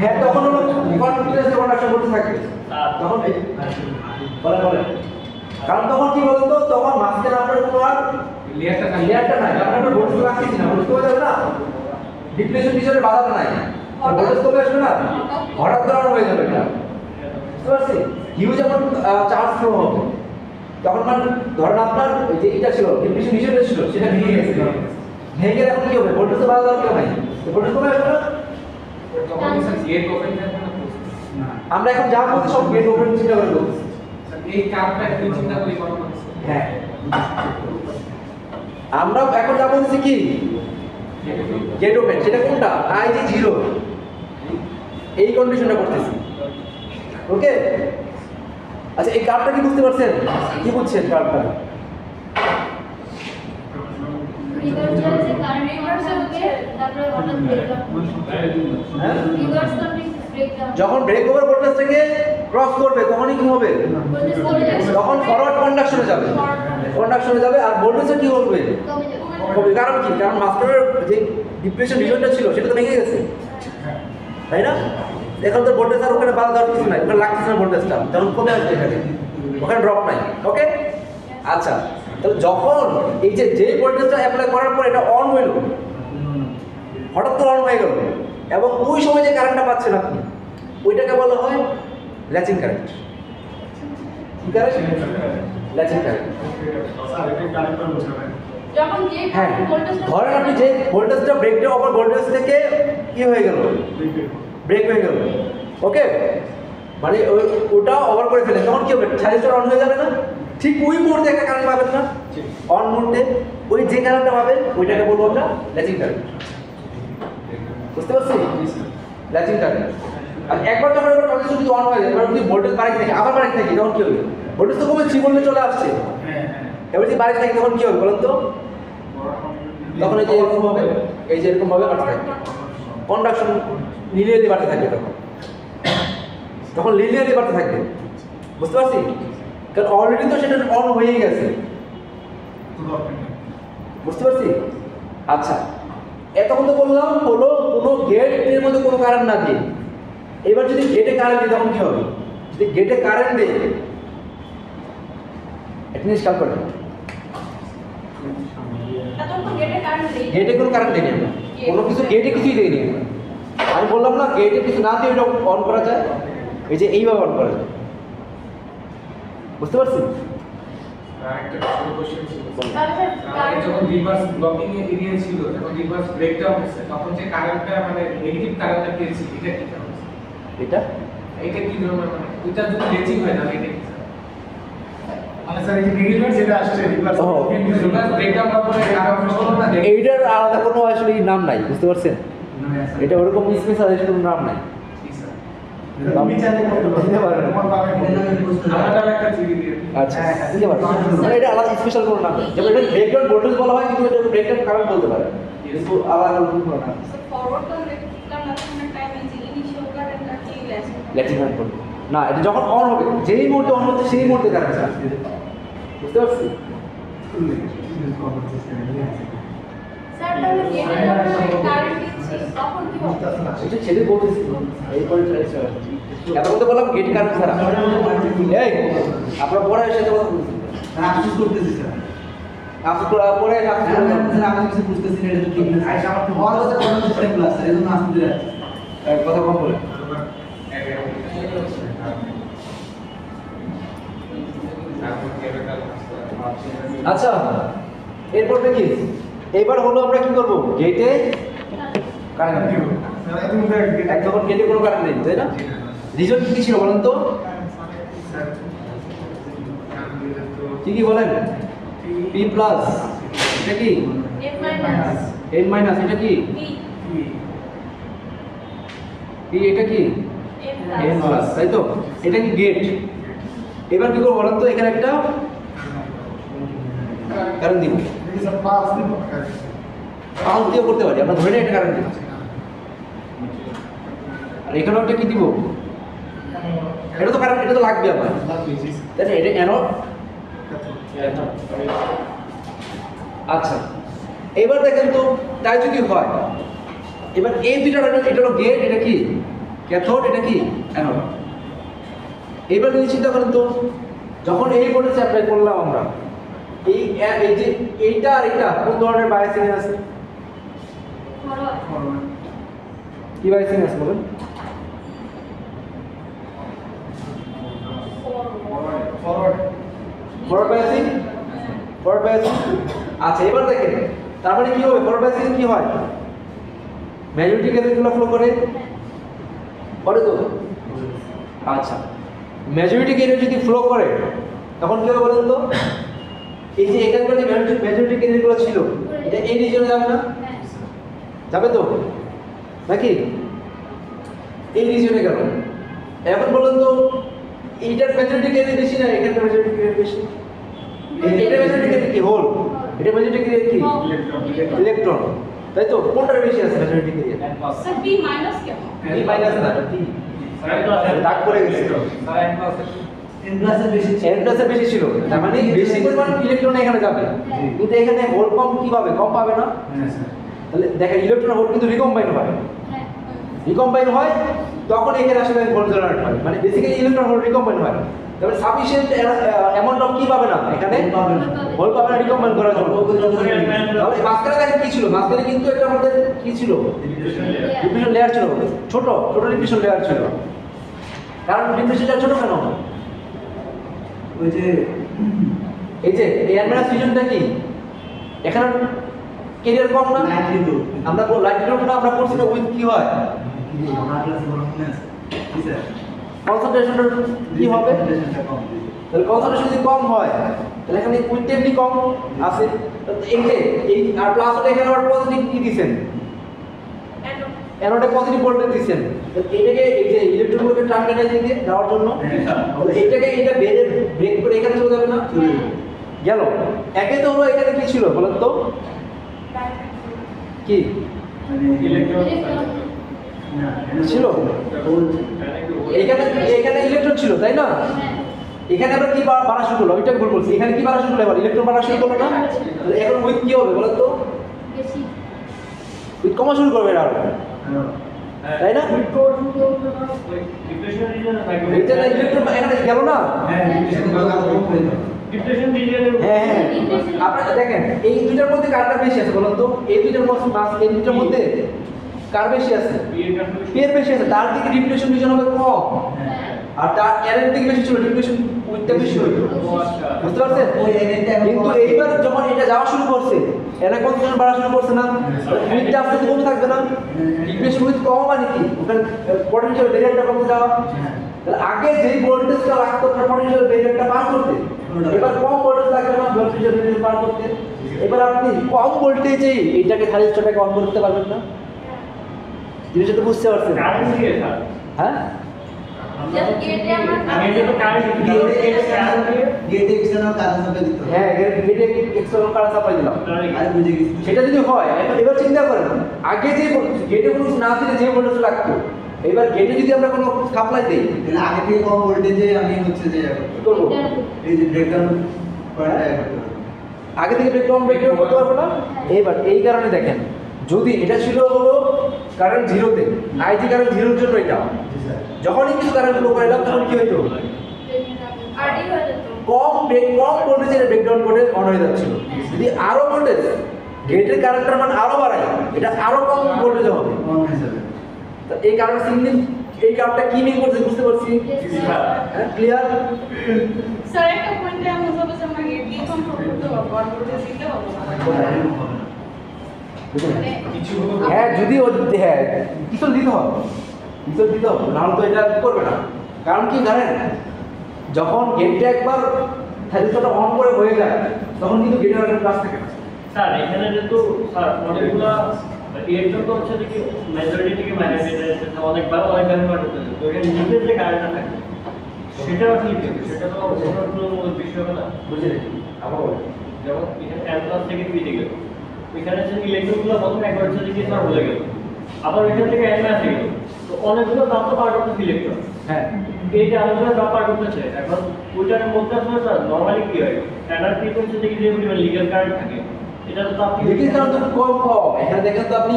হ্যাঁ, তখন হলো কন্টিনিউয়াস কন্ডাকশন করতে থাকবে, তখন বলে কারণ তখন কি বলতো, তখন মাঝখানে আপনার কোনো আর লেয়ারটা নাই, আপনার ভোল্টেজ রাখতেছি না, বুঝতে পারছেন না? ডিপ্লেশন পিছনে বাধাটা নাই, ভোল্টেজ কমে আসবে না, হঠাৎ করে অন হয়ে যাবে এটা। বুঝতে পারছি? হিউজ যখন চার্জ ফ্লো হবে তখন মানে ধরেন আপনার ওই যে এটা ছিল ডিপ্লেশন হিসেবে ছিল, সেটা ভেঙে গেছে, ভেঙে গেলে এখন কি হবে? ভোল্টেজ বাধা দেওয়ার কেউ নাই, ভোল্টেজ কমে আসবে না। আমরা এখন যা বলছি সব গেট ওপেন চিন্তা করে বলছি। এই কার্ডটা একটু চিন্তা করে করা হচ্ছে। হ্যাঁ, আমরা এখন যা বলছি কি গেট ওপেন, সেটা কোনটা? আই যে 0 এই কন্ডিশনটা করতেছি। ওকে, আচ্ছা এই কার্ডটা কি বুঝতে পারছেন? কি বুঝছেন কার্ডটা? হ্যাঁ, যখন ব্রেক ওভার ভোল্টেজটাকে ক্রস করবে তখনই কি হবে? তখন ফরওয়ার্ড কন্ডাকশনে যাবে, কন্ডাকশনে যাবে আর ভোল্টেজটা কি হবে? কমবে। কারণ কি? কারণ মাস্টারের যে ডিপ্রেশন রিজনটা ছিল সেটা তো ভেঙে গেছে, তাই না? এখন তো ভোল্টেজ আর ওখানে বাধা দেওয়ার কিছু নাই, ওখানে লাগতেছে না ভোল্টেজটা, তখন কমে আসবে এখানে, ওখানে ড্রপ নাই। ওকে, আচ্ছা তাহলে যখন এই যে ভোল্টেজটা অ্যাপ্লাই করার পর এটা অন হইল, হঠাৎ করে অন হয়ে গেল, এবং ওই সময় যে কারেন্টটা পাচ্ছেন আপনি ওইটাকে বলা হয় ল্যাচিং কারেন্ট। কি কারেন্ট? Latching current. যখন গেট হ্যাঁ, ভোল্টেজটা ধরেন আপনি যে ভোল্টেজটা ব্রেকটা ওভার ভোল্টেজ থেকে কি হয়ে গেল? ব্রেক হয়ে গেল। ওকে, মানে ওটা ওভার করে ফেলে, তখন কি হবে? সাইলেন্সার অন হয়ে যাবে না? ঠিক ওই মুহূর্তে একটা কারেন্ট পাবেন না, অন মুহূর্তে ওই যে কারেন্টটা পাবেন ওইটাকে বলবো আমরা ল্যাচিং কারেন্ট। বুঝতে পারছি? Latching current. আর একবার যখন একটা ট্রানজিস্টর যদি অন হয়ে যায়, এবার যদি ভোল্টেজ বাড়াতে থাকে, আবার বাড়াতে থাকে, তখন কি হবে? ভোল্টেজ তো কমে 3 ভোল্টে চলে আসছে, এবার যদি বাড়াতে থাকে তখন কি হবে বলেন তো? তখন এই যে এরকম হবে, এই যে এরকম ভাবে বাড়তে থাকবে, কন্ডাকশন লিনিয়ারলি বাড়তে থাকবে, তখন লিনিয়ারলি বাড়তে থাকবে। বুঝতে পারছি? কারণ অলরেডি তো সেটা অন হয়েই গেছে। বুঝতে পারছি? আচ্ছা, এতক্ষণ তো বললাম হলো কোনো গেটের মধ্যে কোনো কারেন্ট না দিয়ে, এবার যদি গেটে কারেন্ট দিই তখন কি হবে? যদি গেটে কারেন্ট দেয়, একটা জিনিস খেয়াল করেন, এতক্ষণ গেটে কারেন্ট দেই, গেটে কোনো কারেন্ট দেয়নি আমরা, কোনো কিছু গেটে কিছুই দেয়নি আমরা। আমি বললাম না গেটে কিছু না দিয়ে ওটা অন করা যায়, এই যে এইভাবে অন করা যায়। বুঝতে পারছি? একটা ছোট কোশ্চেন ছিল। তাহলে আগে যখন রিভার্স ব্লকিং এরিয়া ছিল, যখন রিভার্স ব্রেকডাউন হচ্ছে, তখন যে কারেন্টটা মানে নেগেটিভ কারেন্টটা পেয়েছি, এটা কি কারণ? এটা এটা কি ধরনের মানে এটা যদি লেচিং হয় তাহলে এটা কি? মানে স্যার এই যে নেগেটিভ যেটা আসছে রিভার্স ও। রিভার্স ব্রেকডাউন হওয়ার পরে কারেন্ট হলো না দেখি। এইটার আলাদা কোনো আসলে নাম নাই, বুঝতে পারছেন? এটা ওরকম স্পেশাল কোনো নাম নাই। তুমি চাইলে করতে পারো দিতে পারবেন। তোমার পাবে আলাদা একটা থিওরি দিয়ে আচ্ছা, দিতে পারবেন। মানে এটা আলাদা স্পেশাল কোনো নাম নেই, যেমন এটা ব্রেকডাউন ভোল্টেজ বলা হয়, কিন্তু এটা ব্রেকডাউন কারেন্ট বলতে পারে, কিন্তু আলাদা কোনো নাম নেই। ফরওয়ার্ড করলাম না তখন টাইমে যে ইনিশিয়াল কারেন্টটা কি ল্যাচিং ল্যাচিং কারেন্ট বলতে না, এটা যখন অন হবে, যেই মুহূর্তে অন হচ্ছে সেই মুহূর্তে কারেন্ট আসবে। বুঝতে পারছি? স্যার তাহলে গেটে যখন কারেন্ট দিচ্ছি তখন কি হবে? এটা ছেড়ে বলতেছি, এই পয়েন্ট এত বলতে বললাম গেট কারেন্ট ছাড়া। এই আপনার পরে এসে তো কথা বলছি, আফসোস করতেছি স্যার। আপনার পরে স্যার আমি কিছু বুঝতেছি না, এটা তো ঠিক না। আমার কথা কোনো সিস্টেম ক্লাস স্যার, এজন্য আসতে যাচ্ছি। কথা কম বলে। আচ্ছা, এরপর কি? এবার হলো আমরা কি করব? গেটে কারেন্ট দিব। যখন গেটে কোনো কারেন্ট নেই, তাই না? রিজন কি ছিল বলেন তো? কি কি বলেন? পি প্লাস, এটা কি? এন মাইনাস এন মাইনাস, এটা কি? পি পি, এটা কি? এন এন প্লাস, তাই তো? এটা কি গেট? এবার কি করবো বলেন তো? এখানে একটা কারেন্ট দিব, পালস দিয়ে করতে পারি আমরা, ধরে নিয়ে একটা কারেন্ট দিব। আর এখানেও একটা কি দিব? এটা তো কারেন্ট, এটা তো লাগবে আমার, তাই না? এটা অ্যানোড। আচ্ছা, এবার দেখেন তো, তাই যদি হয়, এবার এই দুইটা, এটা হলো গেট, এটা কি ক্যাথোড, এটা কি অ্যানোড। এবার যদি চিন্তা করেন তো, যখন এই ভোল্টেজ অ্যাপ্লাই করলাম আমরা, এই যে এইটা আর এটা কোন ধরনের বায়াসিং আছে? ফরওয়ার্ড কি বায়াসিং আছে বলেন? Forward biasing, forward biasing. আচ্ছা, এবার দেখেন তার মানে কি হবে? ফরওয়ার্ড বায়াসিং কি হয়? ম্যাগনেটিক এনার্জিগুলো ফ্লো করে তো। আচ্ছা, মেজরিটি কেরিয়ার যদি ফ্লো করে তখন কি হবে বলেন তো? এই যে এখানকার যে মেজরিটি কেরিয়ারগুলো ছিল এটা এই রিজনে যাবে না? যাবে তো নাকি? এই রিজনে গেল। এখন বলুন তো এইটার মেজরিটি কেরিয়ার বেশি না এখানকার মেজরিটি কেরিয়ার বেশি? এটা মেজরিটি কেরিয়ার কি হোল? এটা মেজরিটি কেরিয়ার কি ইলেকট্রন, তাই তো? কোনটার বেশি আছে majority carrier? Sir B minus কেন? বি মাইনাস না টি দাগ পড়ে গেছে। এন প্লাসের বেশি ছিল। এন প্লাসের বেশি ছিল, তার মানে বেশি পরিমাণ ইলেকট্রন এখানে যাবে, কিন্তু এখানে হোল কম কি পাবে? কম পাবে না? হ্যাঁ স্যার। তাহলে দেখেন ইলেকট্রন হোল কিন্তু রিকম্বাইন হয়, হ্যাঁ রিকম্বাইন হয় তখন এখানে আসলে ভোল্ট জেনারেট হয়, মানে বেসিক্যালি ইলেকট্রন হোল রিকম্বাইন হয়। তবে সাফিসিয়েন্ট অ্যামাউন্ট অফ কি পাবে না এখানে? হোল পাবে না রিকম্বাইন করার জন্য। তাহলে মাঝখানে দেখেন কি ছিল? মাঝখানে কিন্তু একটা আমাদের কি ছিল? ডিফিউশন লেয়ার ছিল, ছোট ছোট ডিফিউশন লেয়ার ছিল। কারণ ডিফিউশন লেয়ার ছোট কেন? ওই যে এই যে এয়ার মাইনাস ফিউশনটা কি এখানে কেরিয়ার কম না? আমরা লাইট গ্রুপ না আমরা পড়ছি না উইথ কি হয়? আমার ক্লাসে বলা মনে আছে কি স্যার? কনসেন্ট্রেশনটা কি হবে? কনসেন্ট্রেশনটা কম। তাহলে কনসেন্ট্রেশন যদি কম হয় তাহলে এখানে উইথ টেমনি কম আছে। তো এই যে এই আর প্লাস হলে এখানে আবার পজিটিভ কি দিবেন? অ্যানোডে পজিটিভ ভোল্টেজ দিবেন। তো এটাকে এই যে ইলেকট্রনগুলোকে টার্মিনাল দিয়ে দেওয়ার জন্য তাহলে এইটাকে এটা ব্রেক করে এখানে চলে যাবে না? গেল। একে তো হলো এখানে কি ছিল বলেন তো? কি ছিল? এখানে এখানে ইলেকট্রন ছিল তাই না? এখানে আমরা কি বাড়া শুরু করলো? ওইটা ভুল বলছি। এখানে কি বাড়া শুরু করলো? এবার ইলেকট্রন বাড়া শুরু করলো না? তাহলে এখন উইথ কি হবে বলেন তো? বেশি উইথ কমা শুরু করবে আর তাই না? এটা না ইলেকট্রন এখানে গেল না? হ্যাঁ হ্যাঁ হ্যাঁ আপনারা দেখেন এই দুইটার মধ্যে কারটা বেশি আছে বলুন তো? এই দুইটার মধ্যে মাস এই দুইটার মধ্যে কার বেশি আছে? পি এর বেশি আছে, তার দিকে ডিপ্রেশন রিজন হবে কম, আর তার এর দিকে বেশি ছিল ডিপ্রেশন উইথটা বেশি হইতো। বুঝতে পারছেন? ওই এনএনটা কিন্তু এইবার যখন এটা যাওয়া শুরু করছে এরা কনসেন্ট্রেশন বাড়া শুরু করছে না? উইথটা আস্তে আস্তে কমে থাকবে না? ডিপ্রেশন উইথ কম মানে কি? ওখানে পটেনশিয়াল ব্যারিয়ারটা কমে যাওয়া। তাহলে আগে যেই ভোল্টেজটা লাগতো আপনার পটেনশিয়াল ব্যারিয়ারটা পার করতে, এবার কম ভোল্টেজ লাগবে না ভোল্টেজের ব্যারিয়ার পার করতে। এবার আপনি কম ভোল্টেজে এইটাকে থাইরিস্টরটাকে অন করতে পারবেন না? জিনিসটা তো বুঝতে পারছেন? হ্যাঁ গেটে আমরা গেটে এক্সটার্নাল কারেন্ট সাপ্লাই দিতে হবে। হ্যাঁ গেটে এক্সটার্নাল কারেন্ট সাপ্লাই দিলাম। আরে বুঝে গেছি। সেটা যদি হয় এবার চিন্তা করেন আগে যে গেটে কোনো না দিলে যে ভোল্টেজ লাগতো এবার গেটে যদি আমরা কোনো সাপ্লাই দেই তাহলে আগে থেকে কম ভোল্টেজে আমি হচ্ছে যে কি করবো? এই যে ব্রেকডাউন করাটা করতে হবে। আগে থেকে ব্রেকডাউন করতে পারবো না। এইবার এই কারণে দেখেন যদি এটা ছিল হলো কারেন্ট জিরোতে, আইজি কারেন্ট জিরোর জন্য এটা জি স্যার। যখনই কিছু কারেন্ট ফ্লো করে এলাম তখন কি হইতো? আরডি হয়ে যেত কম ভোল্টেজে ব্রেকডাউন করে অন হয়ে যাচ্ছিল। যদি আরো ভোল্টেজ গেটের কারেন্টের মান আরো বাড়ায় এটা আরো কম ভোল্টেজে হবে। কম হয়ে যাবে। তো এই কারণে সিগন্যাল এই কারণটা কি মিন করছে বুঝতে পারছি? হ্যাঁ ক্লিয়ার? স্যার একটা পয়েন্টে আমি বলবো যে আমরা গেট দিয়ে কন্ট্রোল করতে পারবো আর ভোল্টেজ দিতে হবে না মানে হ্যাঁ যদি হ্যাঁ কিছু দিতে হবে, কিছু দিতে হবে, নাহলে তো এটা করবে না। কারণ কি জানেন যখন গেটটা একবার থাইরিস্টরটা অন করে হয়ে যায় তখন কিন্তু গেটের আর কাজ থাকে না। স্যার এখানে যেহেতু স্যার অনেকগুলা এর জন্য হচ্ছে যে মেজরিটি থেকে মাইনরিটি অনেকবার করতেছে, তো এখানে নিজের যে কারেন্টটা থাকে সেটা আসলে কি হবে? সেটা তো কোনো বিষয় হবে না। বুঝলেন? আবার বলেন। যেমন এখানে এন প্লাস থেকে পিতে গেল, এখানে যে ইলেকট্রনগুলো প্রথমে একবার হচ্ছে যে স্যার বলে গেল, আবার এখান থেকে এন মাইনাসে গেল, তো অনেকগুলো তাপ তো পার করতেছে ইলেকট্রন। হ্যাঁ এই যে আলোচনা তাপ পার করতেছে এখন ওইটার মধ্যে আসলে স্যার নর্মালি কি হয় এনার্জি হচ্ছে যে লিগ্যাল কারেন্ট থাকে এটা তো তাপ লিকেজ কারেন্ট তো কম এখানে দেখেন তো আপনি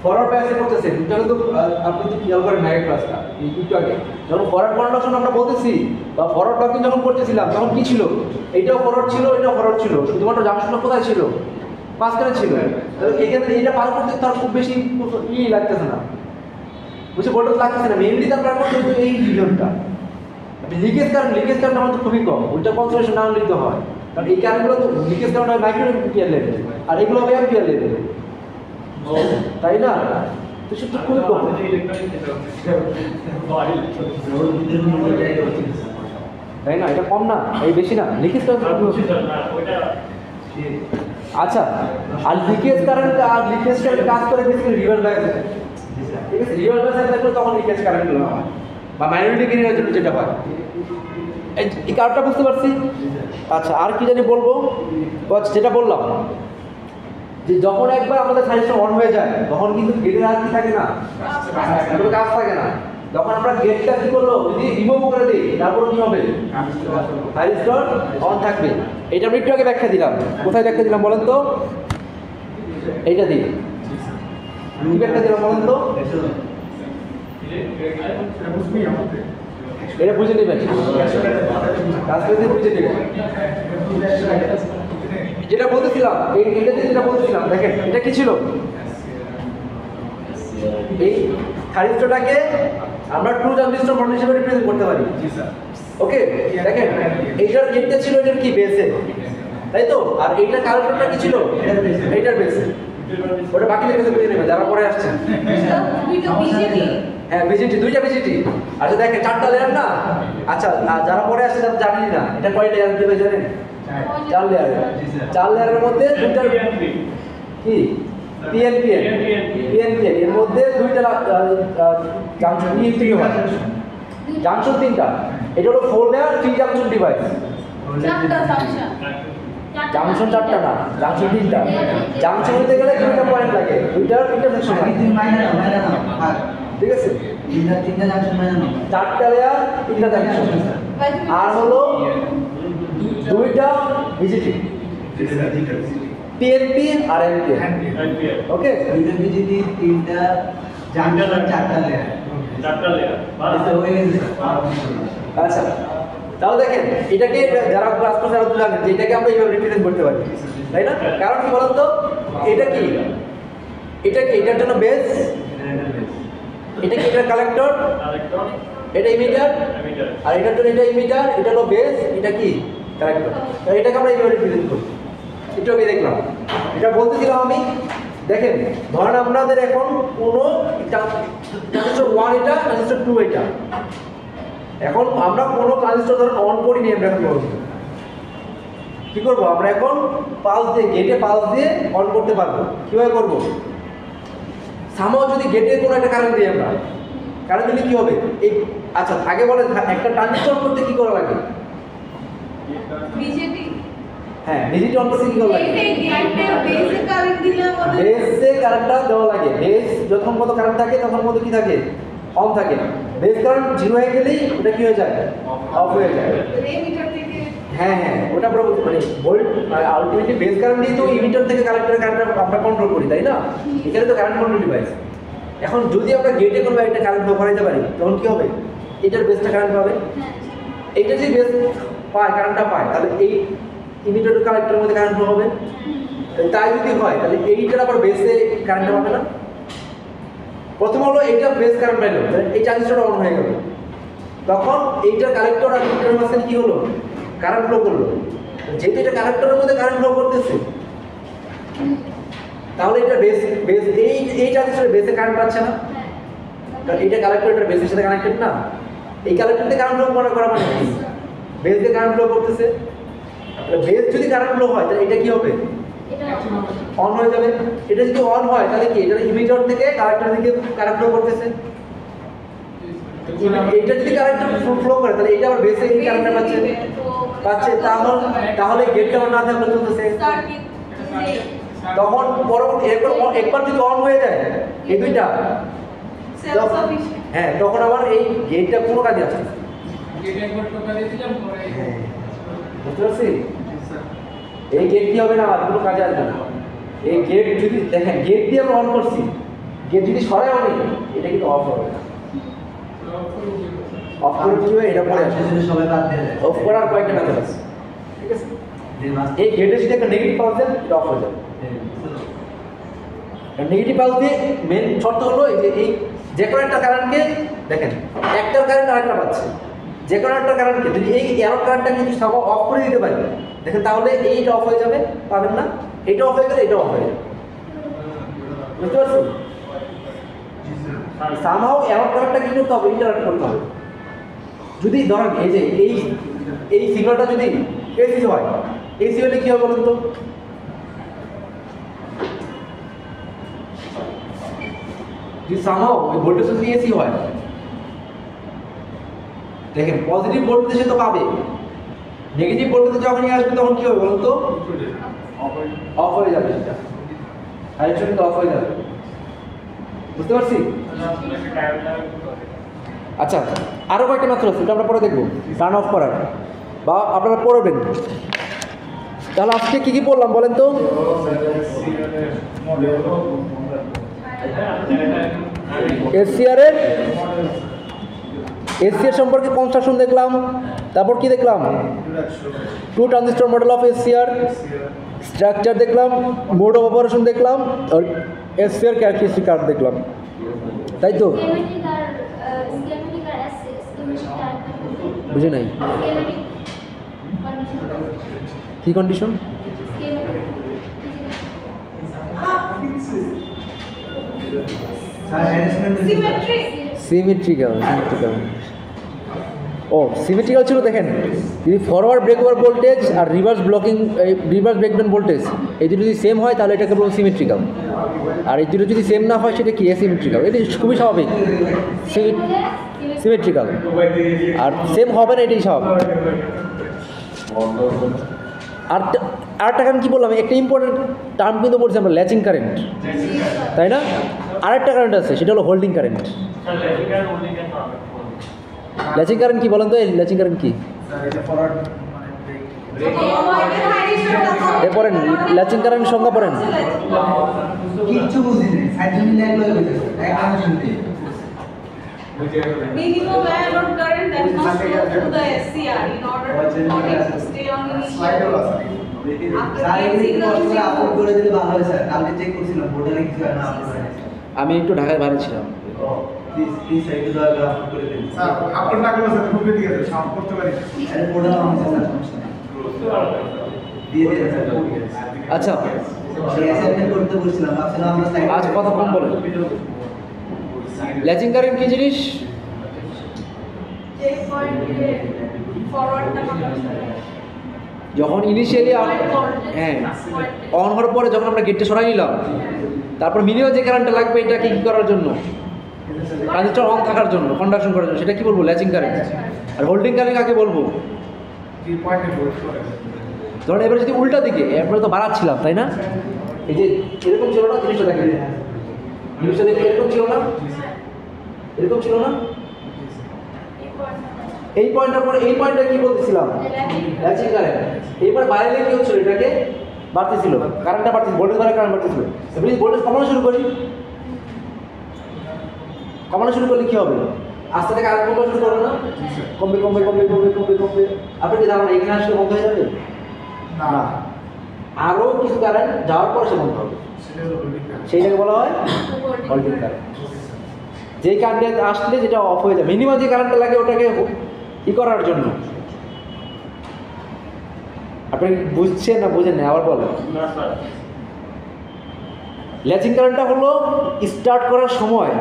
ফরওয়ার্ড বায়াসে করতেছেন এটা কিন্তু আপনি তো খেয়াল করেন নাইট ক্লাসটা একটু আগে যখন ফরওয়ার্ড কন্ডাকশন আমরা বলতেছি বা ফরওয়ার্ড ব্লকিং যখন করতেছিলাম তখন কি ছিল? এইটাও ফরওয়ার্ড ছিল এটাও ফরওয়ার্ড ছিল, শুধুমাত্র জাংশনটা কোথায় ছিল? মাঝখানে ছিল। এখানে এটা পার করতে তার খুব বেশি লাগতেছে না, বুঝে ভোল্টেজ লাগতেছে না, মেইনলি তার পার করতে হতো এই রিজনটা। লিকেজ কারেন্ট আমাদের খুবই কম, ওইটা কনসেন্ট্রেশন না নিতে হয়, কারণ এই কারেন্টগুলো তো লিকেজ কারেন্ট হয় মাইক্রো অ্যাম্পিয়ার লেভেল আর এগুলো হবে অ্যাম্পিয়ার লেভেল, তাই না? তো তেষট্টি খুবই কম। তাই না, এটা কম না, এই বেশি না, লিকেজ কারেন্ট। আচ্ছা, আর লিকেজ কারেন্ট কাজ করে বেসিক্যালি রিভার্স বায়াস। ঠিক আছে, রিভার্স বায়াস থাকলে তখন লিকেজ কারেন্ট হয় বা মাইনরিটি গেইনের জন্য যেটা হয়। এই কারণটা বুঝতে পারছি। আচ্ছা, আর কি জানি বলবো, যেটা বললাম যে যখন একবার আমাদের সাইজটা অন হয়ে যায় তখন কিন্তু গেটের আর কি থাকে না, কোনো কাজ থাকে না। যখন আমরা গেটটা কি করলো যদি রিমুভ করে দিই তারপর কি হবে, সাইজটা অন থাকবে। এটা আমি একটু আগে ব্যাখ্যা দিলাম। কোথায় ব্যাখ্যা দিলাম বলেন তো? এইটা দিই, কি ব্যাখ্যা দিলাম বলেন তো? এটা বুঝে নেবেন, কাজ করতে বুঝে নেবেন। যেটা বলতেছিলাম, যেটা বলতেছিলাম, দেখেন এটা কি ছিল, এই থাইরিস্টরটাকে আমরা 2 ট্রানজিস্টর মডেল হিসেবে রিপ্রেজেন্ট করতে পারি। ওকে, দেখেন এইটার গেটটা ছিল এটার কি বেসে, তাই তো? আর এইটার কালেক্টরটা কি ছিল, এইটার বেসে। ওটা বাকি দেখে বুঝে নেবে যারা পরে আসছেন। হ্যাঁ, বিজিটি, দুইটা বিজিটি। আচ্ছা দেখেন 4টা লেয়ার না। আচ্ছা, যারা পরে আসছে তারা জানেন না এটা কয় লেয়ার দিবে, জানেন? 4 লেয়ার। 4 লেয়ারের মধ্যে দুইটা কি পিএনপিএন এর মধ্যে দুইটা জাংশন থেকে হয়, জাংশন 3টা। এটা হলো 4 লেয়ার 3 জাংশন ডিভাইস। জাংশন 4টা না, জাংশন 3টা। জাংশন হতে গেলে 2টা পয়েন্ট লাগে, 2টার ইন্টারসেকশন লাগে। ঠিক আছে, 3টা জাংশন মানে না, 4টা লেয়ার 3টা জাংশন, আর হলো 2টা ভিজিটি, পিএনপি আর এনপিএন। ওকে, 2টা বিজিটি, 3টা জাংশন, 4টা লেয়ার। আচ্ছা তাহলে দেখেন এটাকে যারা ক্লাস করতে জানেন যে এটাকে আমরা এইভাবে রিপ্রেজেন্ট করতে পারি, তাই না? কারণ কি বলেন তো, এটা কি, এটার জন্য বেস, এটা কি এটার কালেক্টর, এটা ইমিটার, আর এটার জন্য এটা ইমিটার, এটা হলো বেস, এটা কি কালেক্টর। এটাকে আমরা এইভাবে রিপ্রেজেন্ট করি। একটু আগে দেখলাম, এটা বলতেছিলাম আমি। দেখেন ধরেন আপনাদের এখন কোনো ট্রানজিস্টর 1 এটা, ট্রানজিস্টর 2 এটা। এখন আমরা কোনো ট্রানজিস্টর ধরেন অন করিনি, আমরা এখন কি করবো, আমরা এখন পালস দিয়ে, গেটে পালস দিয়ে অন করতে পারবো। কীভাবে করবো, সামহাও যদি গেটে কোনো একটা কারেন্ট দিই আমরা, কারেন্ট দিলে কী হবে এই, আচ্ছা আগে বলেন একটা ট্রানজিস্টর করতে কী করা লাগে? হ্যাঁ, ভিজিটি অন করতে কী করা লাগে? বেসে কারেন্টটা দেওয়া লাগে। বেস যখন কত কারেন্ট থাকে তখন কত কি থাকে, অন থাকে। বেস কারেন্ট 0 হয়ে গেলেই ওটা কি হয়ে যায়, অফ হয়ে যায়। হ্যাঁ হ্যাঁ, ওটা পুরো মানে ভোল্ট আলটিমেটলি বেস কারেন্ট দিয়ে তো ইমিটার থেকে কালেক্টরের কারেন্টটা আমরা কন্ট্রোল করি, তাই না? এখানে তো কারেন্ট কন্ট্রোল ডিভাইস। এখন যদি আমরা গেটে কোনো একটা কারেন্ট ফ্লো করাইতে পারি তখন কি হবে, এটার বেসটা কারেন্ট পাবে। এইটা যদি বেস পায়, কারেন্টটা পায়, তাহলে এই ইমিটার কালেক্টরের মধ্যে কারেন্ট ফ্লো হবে। তাই যদি হয় তাহলে এইটার আবার বেসে কারেন্টটা পাবে না। প্রথম হলো এইটা বেস কারেন্ট পাইলো, এই ট্রানজিস্টরটা অন হয়ে গেল, তখন এইটার কালেক্টর আর ইমিটারের মাঝখানে কি হলো, কারেন্ট ফ্লো করলো। যেহেতু এটা কালেক্টরের মধ্যে কারেন্ট ফ্লো করতেছে, তাহলে এটা বেস এই ট্রানজিস্টরের বেসে কারেন্ট পাচ্ছে না, কারণ এইটা কালেক্টর, এটা বেসের সাথে কানেক্টেড না। এই কালেক্টরতে কারেন্ট ফ্লো করা মানে কি, বেস দিয়ে কারেন্ট ফ্লো করতেছে। বেস যদি কারেন্ট ফ্লো হয় তাহলে এটা কি হবে, অন হয়ে যাবে। এটা যদি অন হয় তাহলে কি, এটা ইমিটার থেকে কালেক্টর দিকে কারেন্ট ফ্লো করতেছে। এটা যদি কারেন্ট ফ্লো করে তাহলে এটা আবার বেসে এই কারেন্টটা পাচ্ছে। তাহলে গেটটা অন না থাকলে চলতেছে। তখন পরবর্তী একবার যদি অন হয়ে যায় এই দুইটা, হ্যাঁ তখন আবার এই গেটটা কোনো কাজে আসছে। বুঝতে পারছি, এই গেট কি হবে না, আর কোনো কাজে আসবে না। এই গেট যদি দেখেন, গেট দিয়ে আমরা অন করছি, গেট যদি সরাই অন, এটা কিন্তু অফ হবে না। অফ করে কি হবে, এটা পরে আসবে, সবাই বাদ দিয়ে দেয়। অফ করার কয়েকটা মেথড আছে, ঠিক আছে? এই গেটে যদি একটা নেগেটিভ পালস দেন এটা অফ হয়ে যাবে। নেগেটিভ পালস দিয়ে মেন শর্ত হলো এই যে এই যে কোনো একটা কারেন্টকে দেখেন, একটার কারেন্ট আরেকটা পাচ্ছে, যে কোনো একটা কারেন্টকে যদি এই এরো কারেন্টটা কিন্তু সব অফ করে দিতে পারি দেখেন, তাহলে এইটা অফ হয়ে যাবে, পাবেন না। এইটা অফ হয়ে গেলে এটা অফ হয়ে যাবে। বুঝতে পারছি? সামহাও অ্যারো কারেন্টটা কি করতে হবে, ইন্টারাক্ট করতে হবে। যদি ধরেন এই যে এই সিগন্যালটা যদি এসি হয়, এসি হলে কি হবে বলুন তো? যদি সামহাও ওই ভোল্টেজ যদি এসি হয়, দেখেন পজিটিভ ভোল্টেজে তো পাবে, নেগেটিভ ভোল্টেজে যখনই আসবে তখন কি হবে বলুন তো? অফ হয়ে যাবে, সেটা কারেকশন কিন্তু অফ হয়ে যাবে। বুঝতে পারছি? আচ্ছা, আরও কয়েকটা মাত্র আছে, এটা আমরা পরে দেখবো, টার্ন অফ করার বা আপনারা পড়বেন। তাহলে আজকে কী কী পড়লাম বলেন তো? এসসিআর সম্পর্কে কনস্ট্রাকশন দেখলাম, তারপর কি দেখলাম? 2 transistor model of SCR, structure দেখলাম, মোড অফ অপারেশন দেখলাম, আর এসসিআর ক্যারেক্টারিস্টিক কার্ড দেখলাম, তাই তো? বুঝে নাই কি কন্ডিশন? সিমেট্রিক্যাল সিমেট্রিক্যাল ছিল। দেখেন, যদি ফরওয়ার্ড ব্রেকওভার ভোল্টেজ আর রিভার্স ব্রেকডাউন ভোল্টেজ এই দুটো যদি সেম হয় তাহলে এটাকে বলবো সিমেট্রিক্যাল, আর এই দুটো যদি সেম না হয় সেটা কি অ্যাসিমেট্রিক্যাল। এটা খুবই স্বাভাবিক, সিমেট্রিক্যাল, আর সেম হবে না, এটাই স্বাভাবিক। আরেকটা কারণ কী বললাম, একটা ইম্পর্টেন্ট টার্ম কিন্তু বলছি আমরা, ল্যাচিং কারেন্ট, তাই না? আরেকটা কারেন্ট আছে, সেটা হলো হোল্ডিং কারেন্ট। ল্যাচিং কারেন্ট কি বলেন তো? ল্যাচিং কারেন্ট কি? পড়েন, ল্যাচিং কারেন্ট সংজ্ঞা পড়েন। কিচ্ছু বুঝিনি, সাইডুনি লাগলো একদম শুনতে। Minimum anode current that must flow through the SCR in order for it to stay on initial. Upload করে দিলে ভালো হয় স্যার, কালকে চেক করছিলাম বোর্ডে কিছু হয় না আপলোড হয়। আমি একটু ঢাকায় বাইরে ছিলাম। প্লিজ সাইডে দয়া করে আপলোড করে দিন স্যার আপলোড না করলে স্যার খুবই ঠিক আছে, সাউন্ড করতে পারি। আরে বোর্ডে আছে স্যার, দিয়ে দিন স্যার। আচ্ছা, সেই অ্যাসাইনমেন্ট করতে বলছিলাম, ভাবছিলাম আমরা সাইড আজ কথা কম বলেন। ল্যাচিং কারেন্ট কি জিনিস? যে পয়েন্টে ফরওয়ার্ডটা যখন ইনিশিয়ালি হ্যাঁ অন হওয়ার পরে যখন আমরা গেটটা সরাই নিলাম, তারপর মিনিমাম যে কারেন্টটা লাগবে এটাকে কী করার জন্য? ট্রানজিস্টর অন থাকার জন্য, কন্ডাকশন করার জন্য, সেটা কি বলবো? Latching current. আর হোল্ডিং কারেন্ট কাকে বলবো? ধরুন এবার যদি উল্টা দিকে, এরপরে তো বাড়াচ্ছিলাম, তাই না? এই যে এরকম ছিল না জিনিসটা, দেখেন জিনিসটা দেখে এরকম ছিল না, এরকম ছিল না, এই পয়েন্টটার পরে এই পয়েন্টটা কি বলতেছিলাম? Latching current. এইবার বাইরে কি হচ্ছিল? এটাকে বাড়তেছিল, কারেন্টটা বাড়তেছিল, ভোল্টেজ বাড়ার কারেন্ট বাড়তেছিল। এবার যদি ভোল্টেজ কমানো শুরু করি, কমানো শুরু করলে কি হবে? আস্তে থেকে আরো কমানো শুরু করবে না? কমবে কমবে কমবে কমবে কমবে কমবে। আপনি কি জানেন এখানে আসলে বন্ধ হয়ে যাবে? না, আরও কিছু কারেন্ট যাওয়ার পর সে বন্ধ হবে, সেইটাকে বলা হয় হোল্ডিং কারেন্ট। যেই কারেন্ট আসলে যেটা অফ হয়ে যায়, মিনিমাম যে কারেন্টটা লাগে ওটাকে ই করার জন্য। আপনি বুঝছেন না বুঝেন না? আবার বলেন। ল্যাচিং কারেন্টটা হলো স্টার্ট করার সময়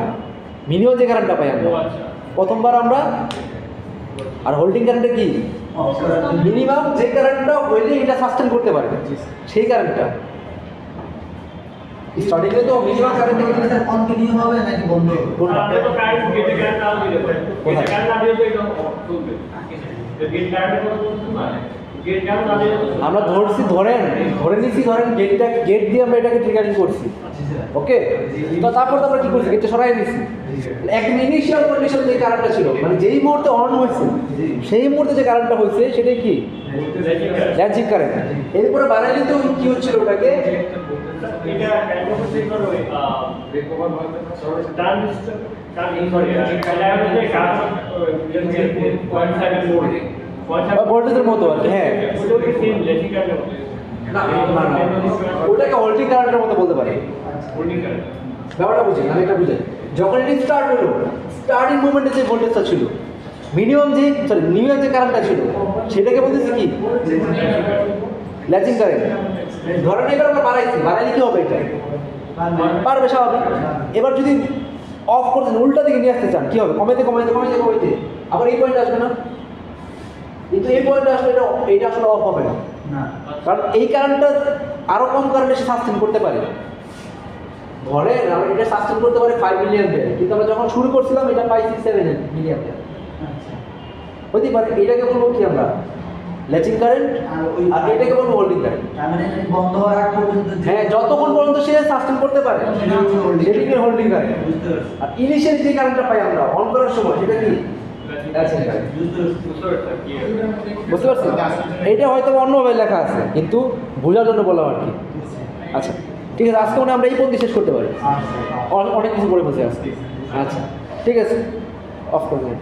মিনিমাম যে কারেন্টটা পাই আমরা প্রথমবার আমরা, আর হোল্ডিং কারেন্টটা কি? মিনিমাম যে কারেন্টটা হইলে এটা সাস্টেন করতে পারবে, সেই কারেন্টটা। স্টার্টিংয়ে তো মিনিমাম কারেন্টটা কি কন্টিনিউ হবে নাকি বন্ধ হবে? আমরা তো কারেন্ট গেটে কারেন্ট না দিলে পরে গেটে কারেন্ট না দিলে তো এটা চলবে। তো গেট কারেন্টের কথা বলছেন না, গেট কারেন্ট না দিলে আমরা ধরে নিছি গেট দিয়ে আমরা এটাকে ট্রিগারিং করছি, ওকে? তো তারপর তো আমরা কি করছি? গেটটা সরাই নিছি। একদম ইনিশিয়াল কন্ডিশন যে কারেন্টটা ছিল, মানে যেই মুহূর্তে অন হয়েছে সেই মুহূর্তে যে কারেন্টটা হয়েছে সেটাই কি? Latching current. এরপরে বাড়াইলে তো কি হচ্ছিল? ওটাকে এটা ক্যালকুলেশন করে ব্রেকওভার হয়তো ট্রানজিস্টর সরি পয়েন্ট 7 ভোল্ট ভোল্টেজের মতো আর কি। হ্যাঁ, ওটা কি সেম ল্যাচিং কারেন্ট? না না না, ওটাকে হোল্ডিং কারেন্টের মতো বলতে পারি। হোল্ডিং কারেন্ট ব্যাপারটা বুঝি, আমি এটা বুঝাই। যখন এটি স্টার্ট হলো, স্টার্টিং মুভমেন্টে যে ভোল্টেজটা ছিল, মিনিমাম যে কারেন্টটা ছিল, সেটাকে বলতেছি কি? Latching current. ধরেন এবার আমরা বাড়াইলে কি হবে? এটা বাড়বে স্বাভাবিক। এবার যদি অফ করছেন উল্টা দিকে নিয়ে আসতে চান, কী হবে? কমাইতে কমাইতে কমাইতে কমাইতে আবার এই পয়েন্টে আসবে না, কিন্তু এই পয়েন্টে আসলে এটা আসলে অফ হবে না, না কারণ এই কারেন্টটা আরও কম কারেন্টে সে সাস্টেন করতে পারে। ঘরে আমরা এটা সাস্টেন করতে পারি 5 মিলিয়ন পেয়ার, কিন্তু আমরা যখন শুরু করছিলাম এটা 5-6-7 মিলিয়ন পেয়ার আচ্ছা হতে পারে। এটাকে বলবো কি আমরা ল্যাচিং কারেন্ট, আর এটাকে বলবো হোল্ডিং কারেন্ট। তার মানে এটা বন্ধ হওয়ার আগ পর্যন্ত হ্যাঁ, যতক্ষণ পর্যন্ত সে সাস্টেন করতে পারে সেটাকে হোল্ডিং কারেন্ট। বুঝতে পারছি আর ইনিশিয়াল যে কারেন্টটা পাই আমরা অন করার সময় সেটা কি ল্যাচিং কারেন্ট। বুঝতে পারছি বুঝতে পারছি? এটা হয়তো অন্যভাবে লেখা আছে, কিন্তু বোঝার জন্য বললাম আর কি। আচ্ছা ঠিক আছে, আজকে মনে হয় আমরা এই পর্যন্ত শেষ করতে পারি, অনেক কিছু বলে বসে আজকে। আচ্ছা ঠিক আছে, অফ করে দিন।